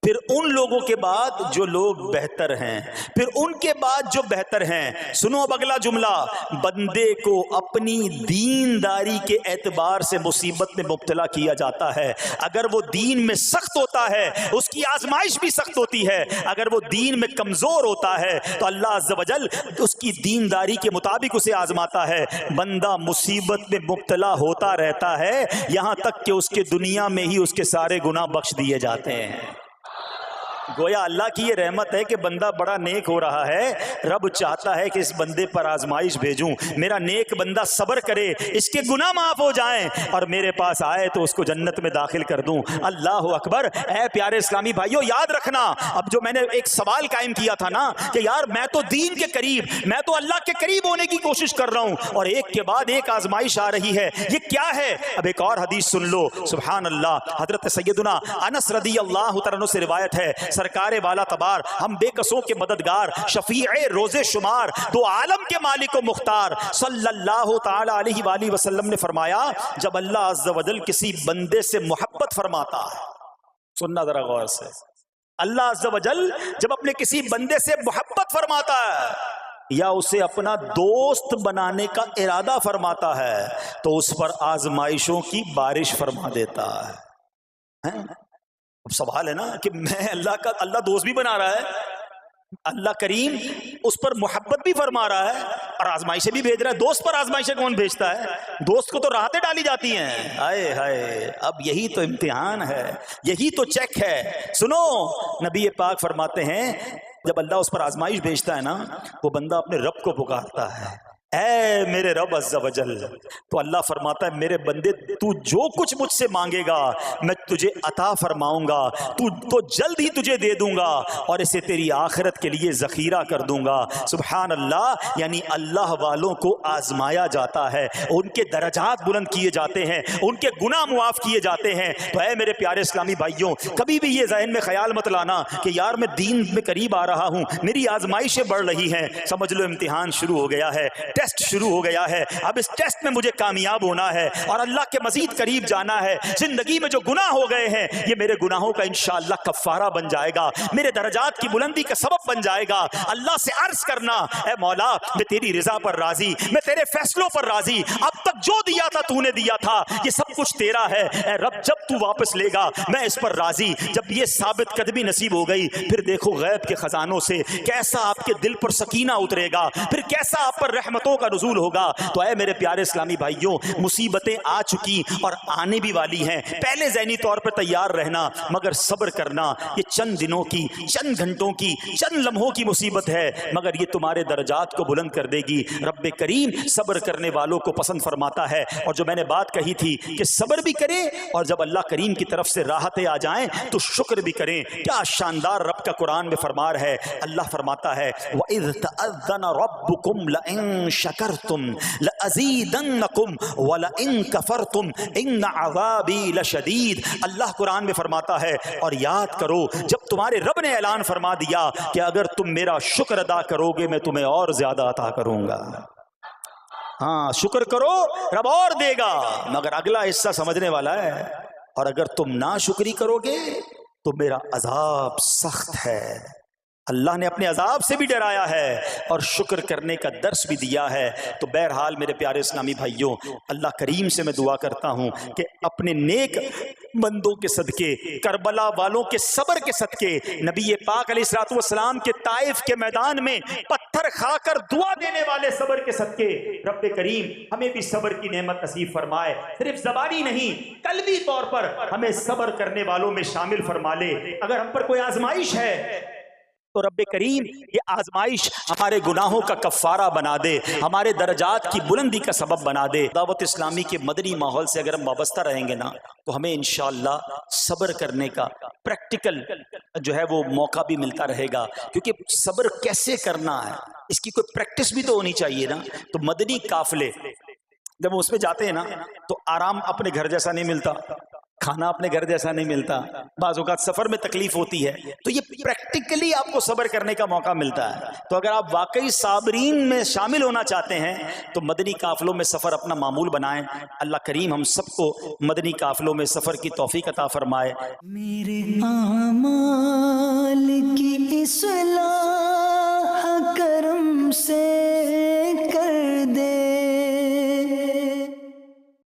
پھر ان لوگوں کے بعد جو لوگ بہتر ہیں، پھر ان کے بعد جو بہتر ہیں۔ سنو اب اگلا جملہ، بندے کو اپنی دینداری کے اعتبار سے مصیبت میں مبتلا کیا جاتا ہے۔ اگر وہ دین میں سخت ہوتا ہے اس کی آزمائش بھی سخت ہوتی ہے، اگر وہ دین میں کمزور ہوتا ہے تو اللہ عز و جل اس کی دینداری کے مطابق اسے آزماتا ہے۔ بندہ مصیبت میں مبتلا ہوتا رہتا ہے یہاں تک کہ اس کے دنیا میں ہی اس کے سارے گناہ بخش دیے جاتے ہیں۔ گویا اللہ کی یہ رحمت ہے کہ بندہ بڑا نیک ہو رہا ہے، رب چاہتا ہے کہ اس بندے پر آزمائش بھیجوں، میرا نیک بندہ صبر کرے، اس کے گناہ معاف ہو جائیں اور میرے پاس آئے تو اس کو جنت میں داخل کر دوں۔ اللہ اکبر۔ اے پیارے اسلامی بھائیو، یاد رکھنا، اب جو میں نے ایک سوال قائم کیا تھا نا کہ یار میں تو دین کے قریب، میں تو اللہ کے قریب ہونے کی کوشش کر رہا ہوں اور ایک کے بعد ایک آزمائش آ رہی ہے، یہ کیا ہے؟ اب ایک اور حدیث سن لو، سبحان اللہ۔ حضرت سیدنا انس رضی اللہ تعالیٰ عنہ سے روایت ہے، سرکار والا تبار، ہم بے کسوں کے مددگار، شفیع روز شمار، دو عالم کے مالک و مختار صلی اللہ تعالی علیہ وآلہ وسلم نے فرمایا، جب اللہ عز و جل کسی بندے سے محبت فرماتا ہے، سننا ذرا غور سے، اللہ عز و جل جب اپنے کسی بندے سے محبت فرماتا ہے یا اسے اپنا دوست بنانے کا ارادہ فرماتا ہے تو اس پر آزمائشوں کی بارش فرما دیتا ہے۔ اب سوال ہے نا کہ میں اللہ دوست بھی بنا رہا ہے، اللہ کریم اس پر محبت بھی فرما رہا ہے اور آزمائشیں بھی بھیج رہا ہے۔ دوست پر آزمائشیں کون بھیجتا ہے؟ دوست کو تو راحتیں ڈالی جاتی ہیں۔ ہائے ہائے، اب یہی تو امتحان ہے، یہی تو چیک ہے۔ سنو، نبی پاک فرماتے ہیں جب اللہ اس پر آزمائش بھیجتا ہے نا، وہ بندہ اپنے رب کو پکارتا ہے، اے میرے رب عز و جل، تو اللہ فرماتا ہے میرے بندے تو جو کچھ مجھ سے مانگے گا میں تجھے عطا فرماؤں گا، تو جلد ہی تجھے دے دوں گا اور اسے تیری آخرت کے لیے ذخیرہ کر دوں گا۔ سبحان اللہ۔ یعنی اللہ والوں کو آزمایا جاتا ہے، ان کے درجات بلند کیے جاتے ہیں، ان کے گناہ معاف کیے جاتے ہیں۔ تو اے میرے پیارے اسلامی بھائیوں، کبھی بھی یہ ذہن میں خیال مت لانا کہ یار میں دین میں قریب آ رہا ہوں، میری آزمائشیں بڑھ رہی ہیں، سمجھ لو امتحان شروع ہو گیا ہے، ٹیسٹ شروع ہو گیا ہے، اب اس ٹیسٹ میں مجھے کامیاب ہونا ہے اور اللہ کے مزید قریب جانا ہے۔ زندگی میں جو گناہ ہو گئے ہیں یہ میرے گناہوں کا انشاءاللہ کفارہ بن جائے گا، میرے درجات کی بلندی کا سبب بن جائے گا۔ اللہ سے عرض کرنا، اے مولا میں تیری رضا پر راضی، میں تیرے فیصلوں پر راضی، اب تک جو دیا تھا تو نے دیا تھا، یہ سب کچھ تیرا ہے، اے رب جب تو واپس لے گا میں اس پر راضی۔ جب یہ ثابت قدمی نصیب ہو گئی پھر دیکھو غیب کے خزانوں سے کیسا آپ کے دل پر سکینہ اترے گا، پھر کیسا آپ پر رحمتوں کا نزول ہوگا۔ تو اے میرے پیارے اسلامی بھائیوں، مصیبتیں آ چکی اور آنے بھی والی ہیں، پہلے ذہنی طور پر تیار رہنا، مگر صبر کرنا۔ یہ چند دنوں کی، چند گھنٹوں کی، چند لمحوں کی مصیبت ہے مگر یہ تمہارے درجات کو بلند کر دے گی۔ رب کریم صبر کرنے والوں کو پسند فرماتا ہے۔ اور جو میں نے بات کہی تھی کہ صبر بھی کریں اور جب اللہ کریم کی طرف سے راحتیں آ جائیں تو شکر بھی کریں۔ کیا شاندار رب کا قرآن میں فرمان ہے، اللہ فرماتا ہے وَإِذْ تَأَذَّنَ رَبُّكُمْ لَئِن شَكَرْتُمْ لَأَزِيدَنَّكُمْ وَلَئِن كَفَرْتُمْ إِنَّ عَذَابِي لَشَدِيدٌ۔ اللہ قرآن میں فرماتا ہے اور یاد کرو جب تمہارے رب نے اعلان فرما دیا کہ اگر تم میرا شکر ادا کرو گے میں تمہیں اور زیادہ عطا کروں گا۔ ہاں شکر کرو رب اور دے گا، مگر اگلا حصہ سمجھنے والا ہے، اور اگر تم ناشکری کرو گے تو میرا عذاب سخت ہے۔ اللہ نے اپنے عذاب سے بھی ڈرایا ہے اور شکر کرنے کا درس بھی دیا ہے۔ تو بہرحال میرے پیارے اسلامی بھائیوں، اللہ کریم سے میں دعا کرتا ہوں کہ اپنے نیک بندوں کے صدقے، کربلا والوں کے صبر کے صدقے، نبی پاک علیہ الصلوۃ والسلام کے طائف کے میدان میں پتھر کھا کر دعا دینے والے صبر کے صدقے، رب کریم ہمیں بھی صبر کی نعمت نصیب فرمائے، صرف زبانی نہیں قلبی طور پر ہمیں صبر کرنے والوں میں شامل فرما لے۔ اگر ہم پر کوئی آزمائش ہے تو رب کریم یہ آزمائش ہمارے گناہوں کا کفارہ بنا دے، ہمارے درجات کی بلندی کا سبب بنا دے۔ دعوت اسلامی کے مدنی ماحول سے اگر ہم وابستہ رہیں گے نا تو ہمیں انشاءاللہ صبر کرنے کا پریکٹیکل جو ہے وہ موقع بھی ملتا رہے گا، کیونکہ صبر کیسے کرنا ہے اس کی کوئی پریکٹس بھی تو ہونی چاہیے نا۔ تو مدنی قافلے جب اس میں جاتے ہیں نا تو آرام اپنے گھر جیسا نہیں ملتا، کھانا اپنے گھر جیسا نہیں ملتا، بعض اوقات سفر میں تکلیف ہوتی ہے، تو یہ پریکٹیکلی آپ کو صبر کرنے کا موقع ملتا ہے۔ تو اگر آپ واقعی صابرین میں شامل ہونا چاہتے ہیں تو مدنی قافلوں میں سفر اپنا معمول بنائیں۔ اللہ کریم ہم سب کو مدنی قافلوں میں سفر کی توفیق عطا فرمائے۔ میرے